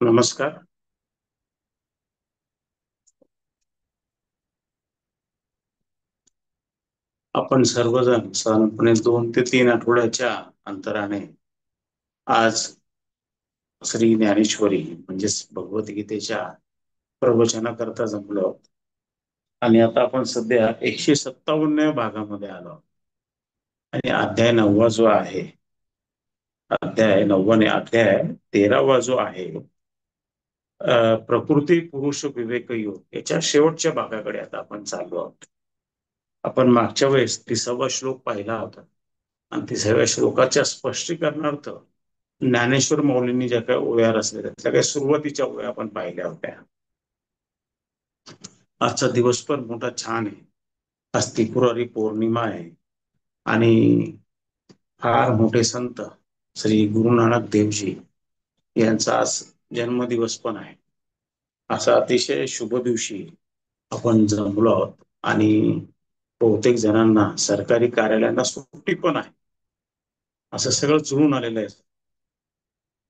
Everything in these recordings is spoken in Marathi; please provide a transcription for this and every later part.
नमस्कार. आपण सर्वजण साधारणपणे 2 ते 3 आठवड्याच्या अंतराने आज श्री ज्ञानेश्वरी म्हणजेच भगवद्गीतेच्या प्रवचनाकरता जमलो आहोत. आणि आता आपण सध्या 157व्या भागामध्ये आलो आहोत. आणि अध्याय 9वा जो आहे, अध्याय 9वा नाही, अध्याय 13वा जो आहे, प्रकृती पुरुष विवेक योग, याच्या शेवटच्या भागाकडे आता आपण चाललो आहोत. आपण मागच्या वेळेस 30वा श्लोक पाहिला होता आणि 30व्या श्लोकाच्या स्पष्टीकरणार्थ ज्ञानेश्वर माऊलींनी ज्या काही ओव्या रचल्या त्या काही सुरुवातीच्या ओव्या आपण पाहिल्या होत्या. आजचा दिवस पण मोठा छान आहे. आज त्रिपुरारी पौर्णिमा आहे आणि फार मोठे संत श्री गुरु नानक देवजी यांचा आज जन्मदिवस पण आहे. असा अतिशय शुभ दिवशी आपण जमलो आहोत आणि बहुतेक जणांना सरकारी कार्यालयांना सुट्टी पण आहे. असं सगळं जुळून आलेलं आहे.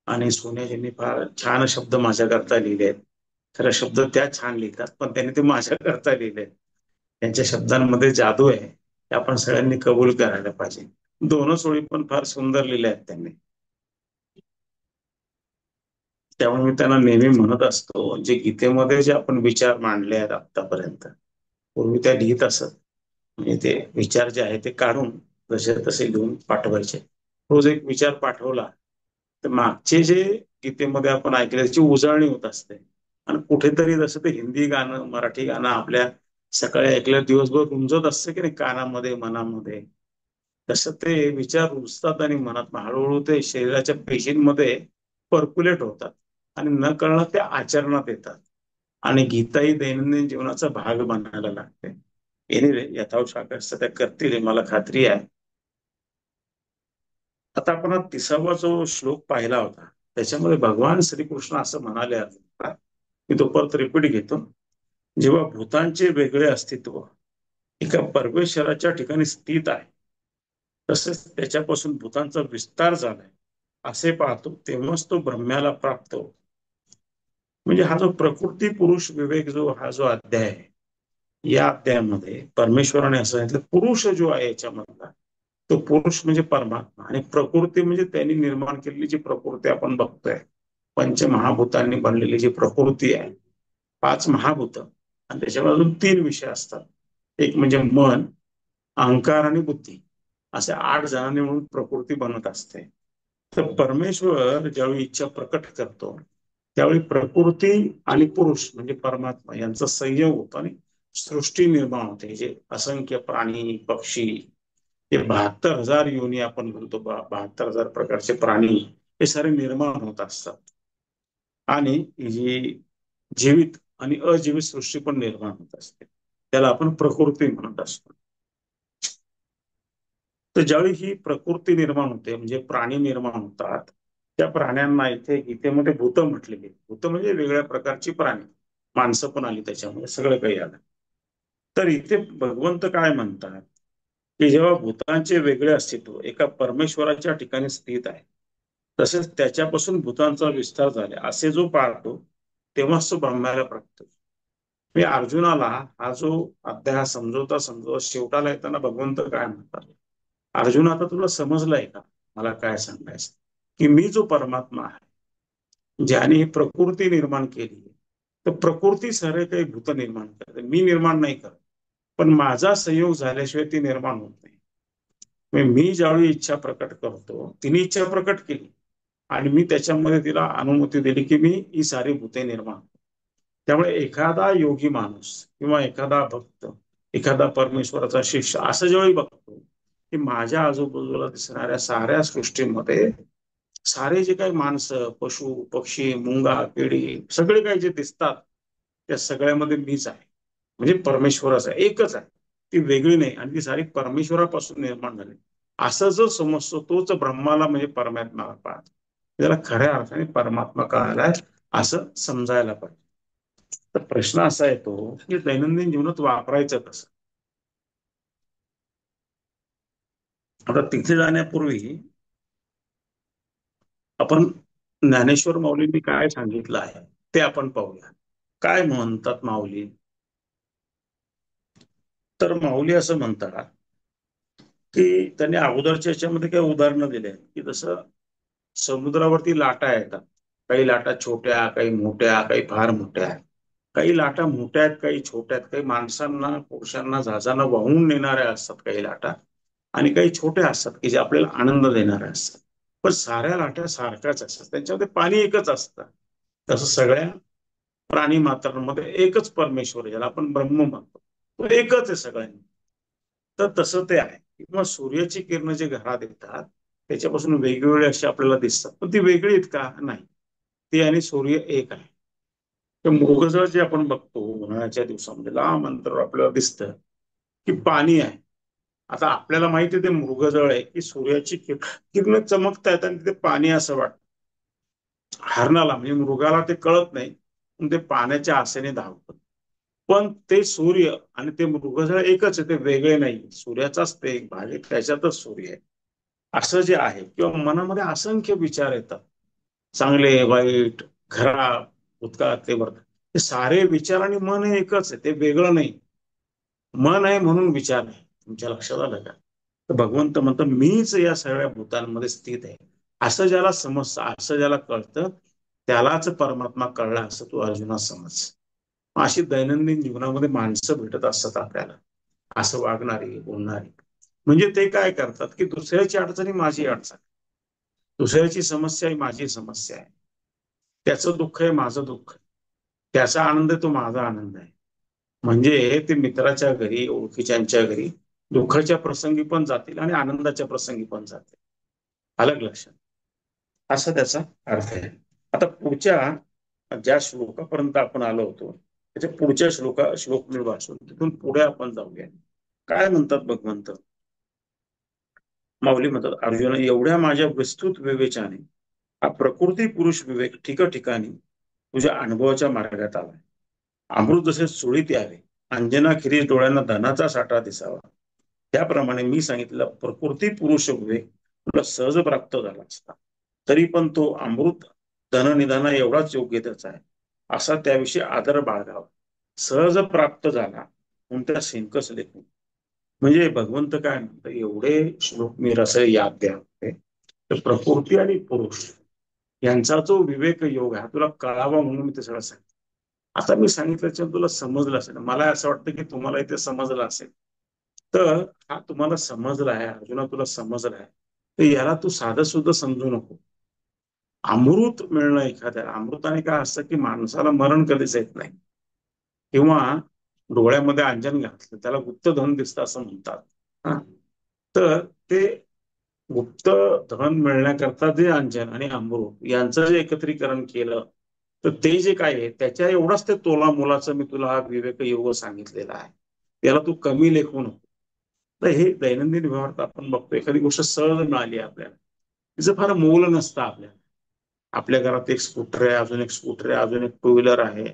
आणि सोनियाजींनी फार छान शब्द माझ्याकरता लिहिले आहेत. खरं शब्द त्या छान लिहितात, पण त्यांनी ते माझ्याकरता लिहिले. त्यांच्या शब्दांमध्ये जादू आहे, हे आपण सगळ्यांनी कबूल करायला पाहिजे. दोनच ओळी पण फार सुंदर लिहिल्या आहेत त्यांनी. त्यामुळे मी त्यांना नेहमी म्हणत असतो, जे गीतेमध्ये जे आपण विचार मांडले आहेत आतापर्यंत, पूर्वी त्या लिहित असत, म्हणजे ते विचार जे आहे ते काढून जसे तसे लिहून पाठवायचे. रोज एक विचार पाठवला तर मागचे जे गीतेमध्ये आपण ऐकले त्याची उजळणी होत असते. आणि कुठेतरी जसं ते हिंदी गाणं, मराठी गाणं आपल्या सकाळी ऐकलं दिवसभर रुंजत असतं की नाही कानामध्ये, मनामध्ये, तसं ते विचार रुजतात आणि मनात हळूहळू ते शरीराच्या पेशींमध्ये पर्क्युलेट होतात आणि न कळणं ते आचरणात येतात. आणि गीता ही दैनंदिन जीवनाचा भाग बनायला लागते. एनिवे, यथावश आकाश त्या करतील मला खात्री आहे. आता आपण हा 30वा जो श्लोक पाहिला होता त्याच्यामध्ये भगवान श्रीकृष्ण असं म्हणाले, मी तो परत रिपीट घेतो. जेव्हा भूतांचे वेगळे अस्तित्व एका परमेश्वराच्या ठिकाणी स्थित आहे, तसेच त्याच्यापासून भूतांचा विस्तार झालाय असे पाहतो, तेव्हाच तो ब्रह्म्याला प्राप्त होतो. म्हणजे हा जो प्रकृती पुरुष विवेक जो हा जो अध्याय आहे, या अध्यायामध्ये परमेश्वराने असं सांगितलं, पुरुष जो आहे याच्यामधला तो पुरुष म्हणजे परमात्मा आणि प्रकृती म्हणजे त्यांनी निर्माण केलेली जी प्रकृती आपण बघतोय, पंचमहाभूतांनी बनलेली जी प्रकृती आहे, 5 महाभूत आणि त्याच्यावर अजून 3 विषय असतात. एक म्हणजे मन, अहंकार आणि बुद्धी, असे 8 जणांनी म्हणून प्रकृती बनत असते. तर परमेश्वर ज्यावेळी इच्छा प्रकट करतो त्यावेळी प्रकृती आणि पुरुष म्हणजे परमात्मा यांचा संयोग होतो आणि सृष्टी निर्माण होते. जे असंख्य प्राणी, पक्षी, हे 72,000 योनी आपण म्हणतो, 72,000 प्रकारचे प्राणी हे सारे निर्माण होत असतात. आणि जी जीवित आणि अजीवित सृष्टी पण निर्माण होत असते, त्याला आपण प्रकृती म्हणत असतो. तर ज्यावेळी ही प्रकृती निर्माण होते म्हणजे प्राणी निर्माण होतात, त्या प्राण्यांना इथे गीतेमध्ये भूत म्हटलेली. भूत म्हणजे वेगळ्या प्रकारची प्राणी, माणसं पण आली त्याच्यामध्ये, सगळं काही आलं. तर इथे भगवंत काय म्हणतात की जेव्हा भूतांचे वेगळे अस्तित्व एका परमेश्वराच्या ठिकाणी स्थित आहे, तसेच त्याच्यापासून भूतांचा विस्तार झाला असे जो पाहतो, तेव्हाच तो ब्रह्माला प्राप्त. मी अर्जुनाला हा जो अध्याय समजवता समजवता शेवटाला येताना भगवंत काय म्हणतात, अर्जुन आता तुला समजलंय का मला काय सांगायचं, की मी जो परमात्मा आहे ज्याने ही प्रकृती निर्माण केली, तर प्रकृती सारे काही भूत निर्माण करते, मी निर्माण नाही करत. पण माझा संयोग झाल्याशिवाय ती निर्माण होत नाही. मी ज्यावेळी इच्छा प्रकट करतो, तिने इच्छा प्रकट केली आणि मी त्याच्यामध्ये तिला अनुमती दिली की मी ही सारी भूते निर्माण. त्यामुळे एखादा योगी माणूस किंवा एखादा भक्त, एखादा परमेश्वराचा शिष्य असं ज्यावेळी बघतो की माझ्या आजूबाजूला दिसणाऱ्या साऱ्या सृष्टीमध्ये सारे जे काही माणसं, पशु, पक्षी, मुंगा, किडी सगळे काही जे दिसतात, त्या सगळ्यामध्ये मीच आहे. म्हणजे परमेश्वरच आहे, एकच आहे, ती वेगळी नाही आणि ती सारी परमेश्वरापासून निर्माण झाली. असं जो समजतो तोच ब्रह्माला म्हणजे परमात्माला पाहतो. त्याला खऱ्या अर्थाने परमात्मा कळालाय असं समजायला पाहिजे. तर प्रश्न असा येतो की दैनंदिन जीवनात वापरायचं कसं. आता तिथे जाण्यापूर्वी आपण ज्ञानेश्वर माऊलींनी काय सांगितलं आहे ते आपण पाहूया. काय म्हणतात माऊली? तर माऊली असं म्हणतात की त्यांनी अगोदरच्या याच्यामध्ये काही उदाहरणं दिले की जसं समुद्रावरती लाटा येतात. काही लाटा छोट्या, काही मोठ्या, काही फार मोठ्या. काही लाटा मोठ्या आहेत, काही छोट्या आहेत. काही माणसांना, पुरुषांना, जहाजांना वाहून नेणाऱ्या असतात काही लाटा, आणि काही छोट्या असतात की जे आपल्याला आनंद देणाऱ्या असतात. पण साऱ्या लाटा सारख्याच असतात, त्यांच्यामध्ये पाणी एकच असतं. तसं सगळ्या प्राणी मात्रांमध्ये एकच परमेश्वर आहे, ज्याला आपण ब्रह्म म्हणतो, तो एकच आहे सगळ्यांनी. तर तसं ते आहे. किंवा सूर्याची किरण जे घरात येतात त्याच्यापासून वेगवेगळे असे आपल्याला दिसतात, पण ती वेगळी आहेत का? नाही. ती आणि सूर्य एक आहे. तर मृगजळ जे आपण बघतो उन्हाळ्याच्या दिवसामध्ये लांब अंतरावर आपल्याला दिसतं की पाणी आहे. आता आपल्याला माहिती आहे ते मृगजळ आहे की सूर्याची किरण चमकतायत आणि तिथे पाणी असं वाटतं. हरणाला म्हणजे मृगाला ते कळत नाही, पण ते पाण्याच्या आसेने धावतं. पण ते सूर्य आणि ते मृगजळ एकच आहे, ते वेगळे नाही. सूर्याचाच ते एक भाग आहे, त्याच्यातच सूर्य आहे. असं जे आहे, किंवा मनामध्ये असंख्य विचार येतात, चांगले वाईट, खराब, भूतकाळातले वर्तमान, हे सारे विचार आणि मन हे एकच आहे, ते वेगळं नाही. मन आहे म्हणून विचार आहे. तुमच्या लक्षात आलं का? तर भगवंत म्हणतो मीच या सगळ्या भूतांमध्ये स्थित आहे. असं ज्याला समजतं, असं ज्याला कळतं, त्यालाच परमात्मा कळला असं तू अर्जुना समज. अशी दैनंदिन जीवनामध्ये माणसं भेटत असतात आपल्याला, असं वागणारी, बोलणारी. म्हणजे ते काय करतात की दुसऱ्याची अडचण ही माझी अडचण, दुसऱ्याची समस्या ही माझी समस्या आहे, त्याचं दुःख आहे माझं दुःख, त्याचा आनंद आहे तो माझा आनंद आहे. म्हणजे ते मित्राच्या घरी, ओळखीच्यांच्या घरी दुःखाच्या प्रसंगी पण जातील आणि आनंदाच्या प्रसंगी पण जातील. अलग लक्षात, असा त्याचा अर्थ आहे. आता पुढच्या ज्या श्लोकापर्यंत आपण आलो होतो त्याच्या पुढच्या श्लोक मी वाचून तिथून पुढे आपण जाऊया. काय म्हणतात भगवंत? माऊली म्हणतात, अर्जुन एवढ्या माझ्या विस्तृत विवेचनाने हा प्रकृती पुरुष विवेक ठिकाणी तुझ्या अनुभवाच्या मार्गात आलाय. अमृत जसे सुळीत यावे, अंजनाखेरीज डोळ्यांना धनाचा साठा दिसावा, त्याप्रमाणे मी सांगितलेला प्रकृती पुरुष विवेक तुला सहज प्राप्त झाला असता, तरी पण तो अमृत धननिधाना एवढाच योग्य त्याचा आहे, असा त्याविषयी आदर बाळगावा. सहज प्राप्त झाला कोणत्या सेंकस लेखून. म्हणजे भगवंत काय म्हणतात, एवढे श्लोक मी रस याद द्या, तर प्रकृती आणि पुरुष यांचा जो विवेक योग आहे तुला कळावा म्हणून मी ते सगळं सांगितलं. आता मी सांगितल्याच्या तुला समजलं असेल, मला असं वाटतं की तुम्हाला इथे समजलं असेल. तर हा तुम्हाला समजला आहे, अर्जुना तुला समजला आहे, तर याला तू साधं सुद्धा समजू नको. अमृत मिळणं एखाद्याला, अमृताने काय असतं की माणसाला मरण कधीच येत नाही, किंवा डोळ्यामध्ये अंजन घातलं त्याला गुप्तधन दिसतं असं म्हणतात. हा, तर ते गुप्त धन मिळण्याकरता जे अंजन आणि अमृत यांचं जे एकत्रीकरण केलं, तर ते जे काय आहे त्याच्या एवढाच ते तोला मोलाचं मी तुला हा विवेक योग सांगितलेला आहे. त्याला तू कमी लेखू नको. तर हे दैनंदिन व्यवहारात आपण बघतो, एखादी गोष्ट सहज मिळाली आपल्याला, तिचं फार मोल नसतं आपल्याला. आपल्या घरात एक स्कूटर आहे, अजून एक स्कूटर आहे, अजून एक टू व्हीलर आहे,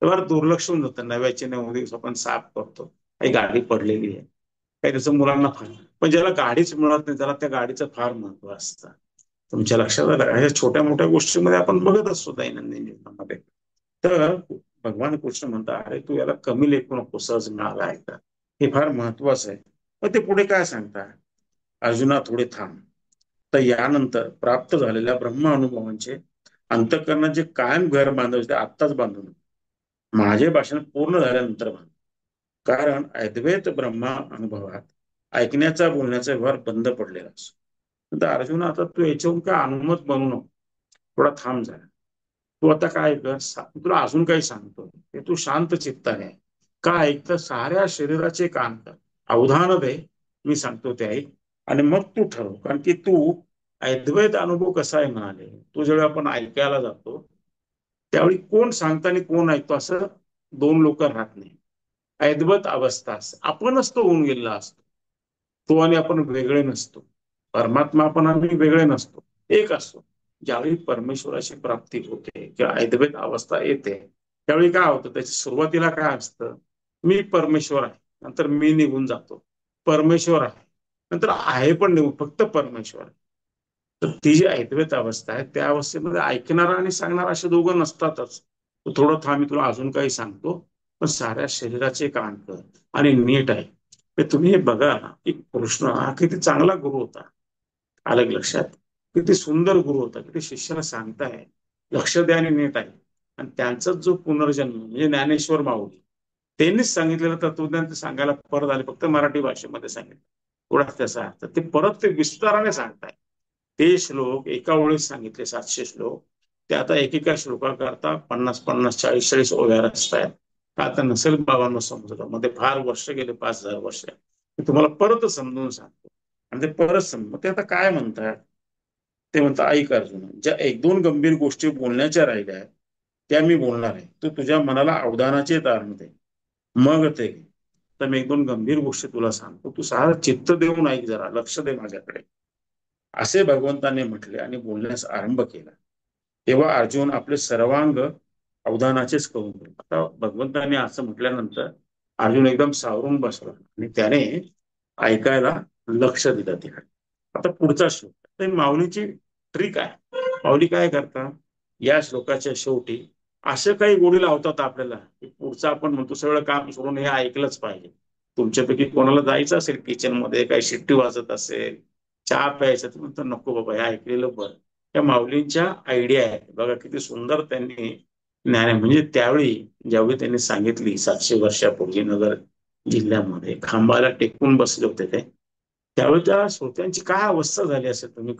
तर दुर्लक्ष होऊन जातं. नव्याचे 9 दिवस आपण साफ करतो, काही गाडी पडलेली आहे, काही त्याचं मुलांना फार. पण ज्याला गाडीच मिळत नाही त्याला त्या गाडीचं फार महत्व असतं. तुमच्या लक्षात आलं? अशा छोट्या मोठ्या गोष्टीमध्ये आपण बघत असतो दैनंदिन जीवनामध्ये. तर भगवान कृष्ण म्हणतात, अरे तू याला कमी लेखू नको, सहज मिळाला आहे का, हे फार महत्वाचं आहे. मग ते पुढे काय सांगतात, अर्जुना थोडे थांब. तर यानंतर प्राप्त झालेल्या ब्रह्म अनुभवांचे अंतःकरणात जे कायम घर बांधायचे ते आत्ताच बांधून माझे भाषण पूर्ण झाल्यानंतर बांध. कारण अद्वैत ब्रह्मा अनुभवात ऐकण्याचा बोलण्याचा व्यवहार बंद पडलेला असतो. तर अर्जुन आता तू याच्याहून काय अनुमत बनू नको, थोडा थांब झाला. तू आता काय कर, तुला अजून काही सांगतो ते तू शांत चित्ताने काय ऐक, तर साऱ्या शरीराचे कान कर, अवधान दे, मी सांगतो ते ऐक, आणि मग तू ठरव. कारण की तू अद्वैत अनुभव कसा आहे म्हणाले, तो जेव्हा आपण ऐकायला जातो त्यावेळी कोण सांगतं आणि कोण ऐकतो असं दोन लोक राहत नाही. अद्वैत अवस्था असते, आपणच तो होऊन गेलेला असतो. तो आणि आपण वेगळे नसतो, परमात्मा आपण आम्ही वेगळे नसतो, एक असतो. ज्यावेळी परमेश्वराची प्राप्ती होते किंवा अद्वैत अवस्था येते, त्यावेळी काय होतं, त्याच्या सुरुवातीला काय असतं, मी परमेश्वर आहे, नंतर मी निघून जातो, परमेश्वर आहे, नंतर आहे पण निघून फक्त परमेश्वर आहे. तर ती जी ऐकवेत अवस्था आहे त्या अवस्थेमध्ये ऐकणारा आणि सांगणारा असे दोघं नसतातच. तर थोडं थांब, मी तुला अजून काही सांगतो, पण साऱ्या शरीराचे कान कर आणि नीट आहे. तर तुम्ही हे बघा की कृष्ण हा किती चांगला गुरु होता. अलग लक्षात, किती सुंदर गुरु होता, किती शिष्याला सांगताय लक्ष द्या आणि नीट आहे. आणि त्यांचाच जो पुनर्जन्म म्हणजे ज्ञानेश्वर माऊली, त्यांनीच सांगितलेलं तत्वज्ञान ते सांगायला परत आले, फक्त मराठी भाषेमध्ये सांगितलं. थोडाच त्याचा अर्थ ते परत ते विस्ताराने सांगताय. ते श्लोक एका वेळेस सांगितले, 700 श्लोक, ते आता एकेका श्लोकाकरता 50-50, 40-40 ओव्या असतात. आता नसेल बाबांना समजत, मध्ये फार वर्ष गेले, 5000 वर्ष. मी तुम्हाला परत समजून सांगतो आणि ते परत समज. ते आता काय म्हणतात, ते म्हणतात ऐक अर्जुन, ज्या एक दोन गंभीर गोष्टी बोलण्याच्या राहिल्या आहेत त्या मी बोलणार आहे, तू तुझ्या मनाला अवधानाचे तारण दे, मग ते घे. तर मी एक दोन गंभीर गोष्टी तुला सांगतो, तू सारा चित्त देऊन ऐक, जरा लक्ष दे माझ्याकडे, असे भगवंताने म्हटले आणि बोलण्यास आरंभ केला. तेव्हा अर्जुन आपले सर्वांग अवधानाचेच करून दिले. आता भगवंताने असं म्हटल्यानंतर अर्जुन एकदम सावरून बसला आणि त्याने ऐकायला लक्ष दिलं तिकडे. आता पुढचा श्लोक, तर माऊलीची ट्रिक आहे. माऊली काय करतात, या श्लोकाच्या शेवटी असं काही गोडी लावतात आपल्याला की पुढचं आपण म्हणतो सगळं काम सोडून हे ऐकलंच पाहिजे. तुमच्यापैकी कोणाला जायचं असेल किचन मध्ये, काही शिट्टी वाजत असेल, चहा प्यायचं, तर म्हणतो नको बाबा, हे ऐकलेलं बरं. त्या माऊलींच्या आयडिया आहेत बघा, किती सुंदर त्यांनी ज्ञान आहे. म्हणजे त्यावेळी ज्यावेळी त्यांनी सांगितली 700 वर्षापूर्वी नगर जिल्ह्यामध्ये खांबाला टेकून बसले होते ते, त्यावेळी त्या श्रोत्यांची काय अवस्था झाली असेल तुम्ही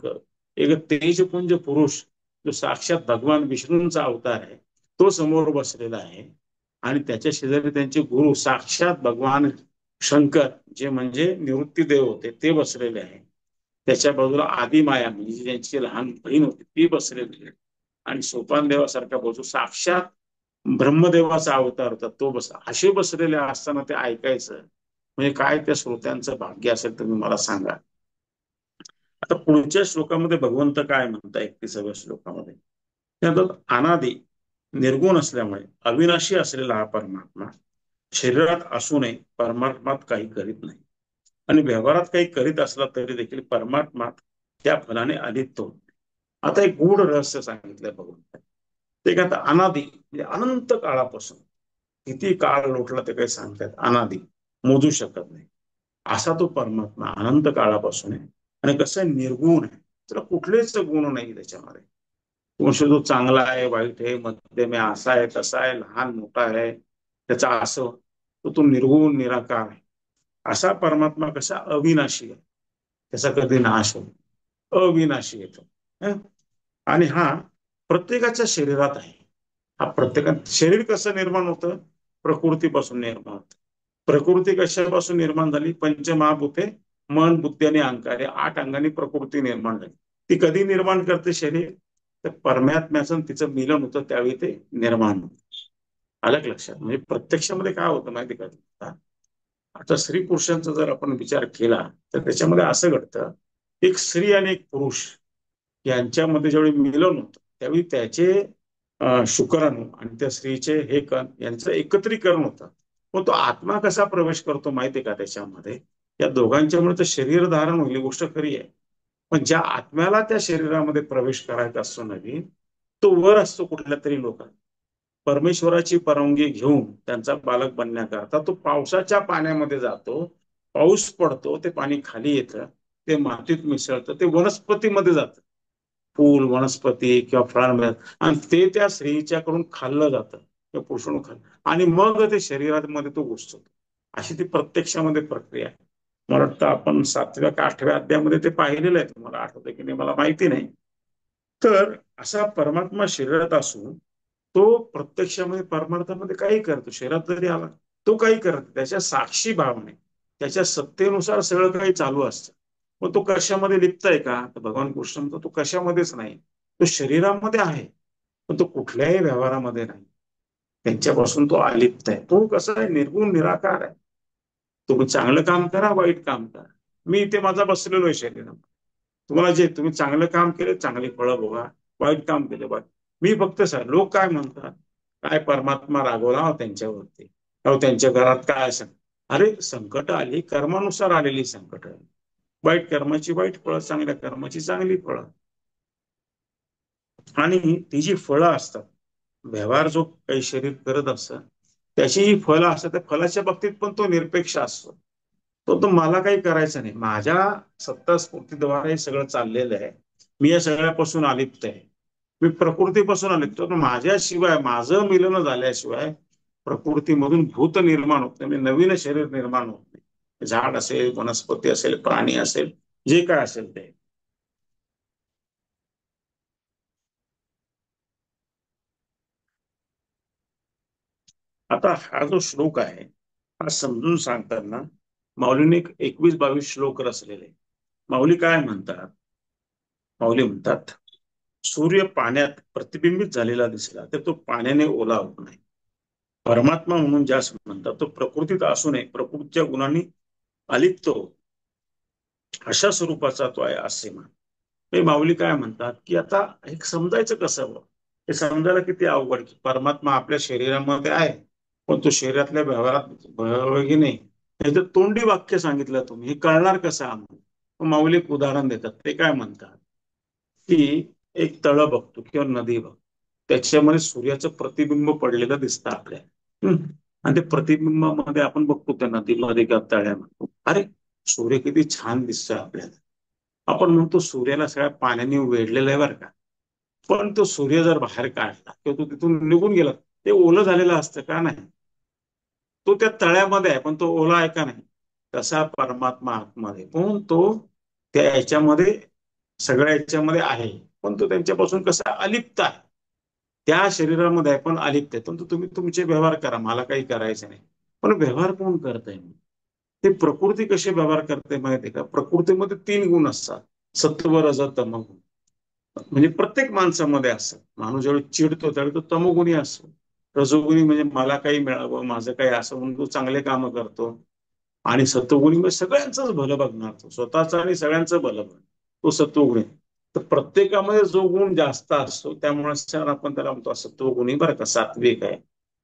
एक तेजपुंज पुरुष जो साक्षात भगवान विष्णूंचा अवतार आहे तो समोर बसलेला आहे आणि त्याच्या शेजारी त्यांचे गुरु साक्षात भगवान शंकर जे म्हणजे निवृत्ती देव होते ते बसलेले आहे. त्याच्या बाजूला आदिमाया म्हणजे ज्यांची लहान बहीण होती ती बसलेली आहे. आणि सोपान देवासारखा बाजू साक्षात ब्रह्मदेवाचा अवतार होता तो असे बसलेले असताना ते ऐकायचं, म्हणजे काय त्या श्रोत्यांचं भाग्य असेल तुम्ही मला सांगा. आता पुढच्या श्लोकामध्ये भगवंत काय म्हणता 31व्या श्लोकामध्ये, त्यानंतर अनादि निर्गुण असल्यामुळे अविनाशी असलेला हा परमात्मा शरीरात असूनही परमात्मात काही करीत नाही आणि व्यवहारात काही करीत असला तरी देखील परमात्मात त्या फलाने अलिप्त होत. आता एक गूढ रहस्य सांगितलंय भगवंत. ते काय, अनादि म्हणजे अनंत काळापासून, किती काळ लोटला ते काही सांगतात, अनादि मोजू शकत नाही असा तो परमात्मा अनंत काळापासून आहे. आणि कसं निर्गुण आहे, त्याला कुठलेच गुण नाही त्याच्यामध्ये. तो चांगला आहे, वाईट आहे, मध्यम आहे, असा आहे, तसा आहे, लहान मोठा आहे, त्याचा असं, तो निर्गुण निराकार आहे. असा परमात्मा कसा अविनाशी आहे, त्याचा कधी नाश होतो, अविनाशी येतो. आणि हा प्रत्येकाच्या शरीरात आहे. हा प्रत्येकात शरीर कसं निर्माण होतं, प्रकृतीपासून निर्माण होतं. प्रकृती कशापासून निर्माण झाली, पंचमहाभूते मन बुद्धी आणि अहंकार या 8 अंगांनी प्रकृती निर्माण झाली. ती कधी निर्माण करते शरीर, तर परमात्म्याचं तिचं मिलन होतं त्यावेळी ते निर्माण होतं. अलग लक्षात, म्हणजे प्रत्यक्षामध्ये काय होतं माहिती का, आता स्त्री पुरुषांचा जर आपण विचार केला तर त्याच्यामध्ये असं घडतं, एक स्त्री आणि एक पुरुष यांच्यामध्ये ज्यावेळी मिलन होतं त्यावेळी त्याचे शुक्राणू आणि त्या स्त्रीचे हे कण यांचं एकत्रीकरण होतं. मग तो आत्मा कसा प्रवेश करतो माहितीये का त्याच्यामध्ये, या दोघांच्यामुळे तर शरीर धारण होईल गोष्ट खरी आहे. पण ज्या आत्म्याला त्या शरीरामध्ये प्रवेश करायचा असतो नवीन, तो वर असतो कुठल्या तरी लोकात, परमेश्वराची परवानगी घेऊन त्यांचा बालक बनण्याकरता तो पावसाच्या पाण्यामध्ये जातो. पाऊस पडतो, ते पाणी खाली येतं, ते मातीत मिसळतं, ते वनस्पतीमध्ये जातं, फूल वनस्पती किंवा फळांमध्ये, आणि ते त्या स्त्रीच्याकडून खाल्लं जातं किंवा पुरुषाकडून खाल्लं, आणि मग ते शरीरामध्ये तो घुसतो. अशी ती प्रत्यक्षामध्ये प्रक्रिया आहे. मला वाटतं आपण 7व्या का 8व्या अध्यायामध्ये ते पाहिलेलं आहे, तुम्हाला आठवतं की नाही मला माहिती नाही. तर असा परमात्मा शरीरात असून तो प्रत्यक्षामध्ये परमार्थामध्ये काही करतो, शरीरात जरी आला तो काही करतो, त्याच्या साक्षी भावने त्याच्या सत्तेनुसार सगळं काही चालू असतं. मग तो कशामध्ये लिप्त आहे का, तर भगवान कृष्ण म्हणतो तो कशामध्येच नाही, तो शरीरामध्ये आहे पण तो कुठल्याही व्यवहारामध्ये नाही, त्यांच्यापासून तो अलिप्त आहे. तो कसा आहे, निर्गुण निराकार आहे. तुम्ही चांगलं काम करा, वाईट काम करा, मी इथे माझा बसलेलो आहे शरीरामध्ये. तुम्हाला जे तुम्ही चांगलं काम केलं चांगली फळं बघा, वाईट काम केलं वाईट. मी फक्त लोक काय म्हणतात, काय परमात्मा रागवला हो त्यांच्यावरती, अहो त्यांच्या घरात काय असं, अरे संकट आली कर्मानुसार आलेली संकट, वाईट कर्माची वाईट फळं, चांगल्या कर्माची चांगली फळं. आणि ती जी फळं असतात, व्यवहार जो काही शरीर करत असतं त्याची जी फळं असतात त्या फळाच्या बाबतीत पण तो निरपेक्ष असतो. तो तो मला काही करायचं नाही, माझ्या सत्ता स्फूर्तीद्वारे हे सगळं चाललेलं आहे. मी या सगळ्यापासून अलिप्त आहे, मी प्रकृतीपासून अलिप्त, पण माझ्याशिवाय माझं मिलन झाल्याशिवाय प्रकृतीमधून भूत निर्माण होत नाही, म्हणजे नवीन शरीर निर्माण होत नाही. झाड असेल, वनस्पती असेल, प्राणी असेल, जे काय असेल ते. आता हा जो श्लोक आहे हा समजून सांगताना माऊलीने 21-22 श्लोक रचलेले. माऊली काय म्हणतात? माऊली म्हणतात, सूर्य पाण्यात प्रतिबिंबित झालेला दिसला तर तो पाण्याने ओला होत नाही. परमात्मा म्हणून ज्यास म्हणतात तो प्रकृतीत असू नये, प्रकृतीच्या गुणांनी अलिप्त हो, अशा स्वरूपाचा तो आहे असे म्हण. हे माऊली काय म्हणतात की आता हे समजायचं कसं? हे समजायला किती अवघड की परमात्मा आपल्या शरीरामध्ये आहे, पण तो शरीरातल्या व्यवहारात सहभागी नाही. याचं तोंडी वाक्य सांगितलं तुम्ही, हे कळणार कसं आम्हाला? माऊली एक उदाहरण देतात. ते काय म्हणतात की एक तळ बघतो किंवा नदी बघतो, त्याच्यामध्ये सूर्याचं प्रतिबिंब पडलेलं दिसतं आपल्याला. आणि ते प्रतिबिंबामध्ये आपण बघतो त्या नदीमध्ये किंवा तळ्यामध्ये, अरे सूर्य किती छान दिसतोय आपल्याला. आपण म्हणतो सूर्याला सगळ्या पाण्याने वेढलेलं आहे बरं का, पण तो सूर्य जर बाहेर काढला किंवा तो तिथून निघून गेला, ते ओलं झालेलं असतं का? नाही. तो त्या तळ्यामध्ये आहे पण तो ओला आहे का? नाही. तसा परमात्मा आतमध्ये पण तो त्या याच्यामध्ये सगळ्या याच्यामध्ये आहे, पण तो त्यांच्यापासून कसा अलिप्त आहे. त्या शरीरामध्ये आहे पण अलिप्त आहे. पण तुम्ही तुमचे व्यवहार करा, मला काही करायचं नाही. पण व्यवहार कोण करतंय? ते प्रकृती कशी व्यवहार करते माहिती आहे का? प्रकृतीमध्ये 3 गुण असतात, सत्व, रज, तम. म्हणजे प्रत्येक माणसामध्ये असतं. माणूस जेव्हा चिडतो त्यावेळी तो तमोगुणी असतो. रजोगुणी म्हणजे मला काही मिळावं, माझं काही असं म्हणून तो चांगले कामं करतो. आणि सत्वगुणी म्हणजे सगळ्यांचंच भलं बघणार, तो स्वतःचं आणि सगळ्यांचं भलं बघणार, तो सत्वगुणी. तर प्रत्येकामध्ये जो गुण जास्त असतो त्यामुळे आपण त्याला म्हणतो सत्वगुणी बरं का, सात्विक आहे.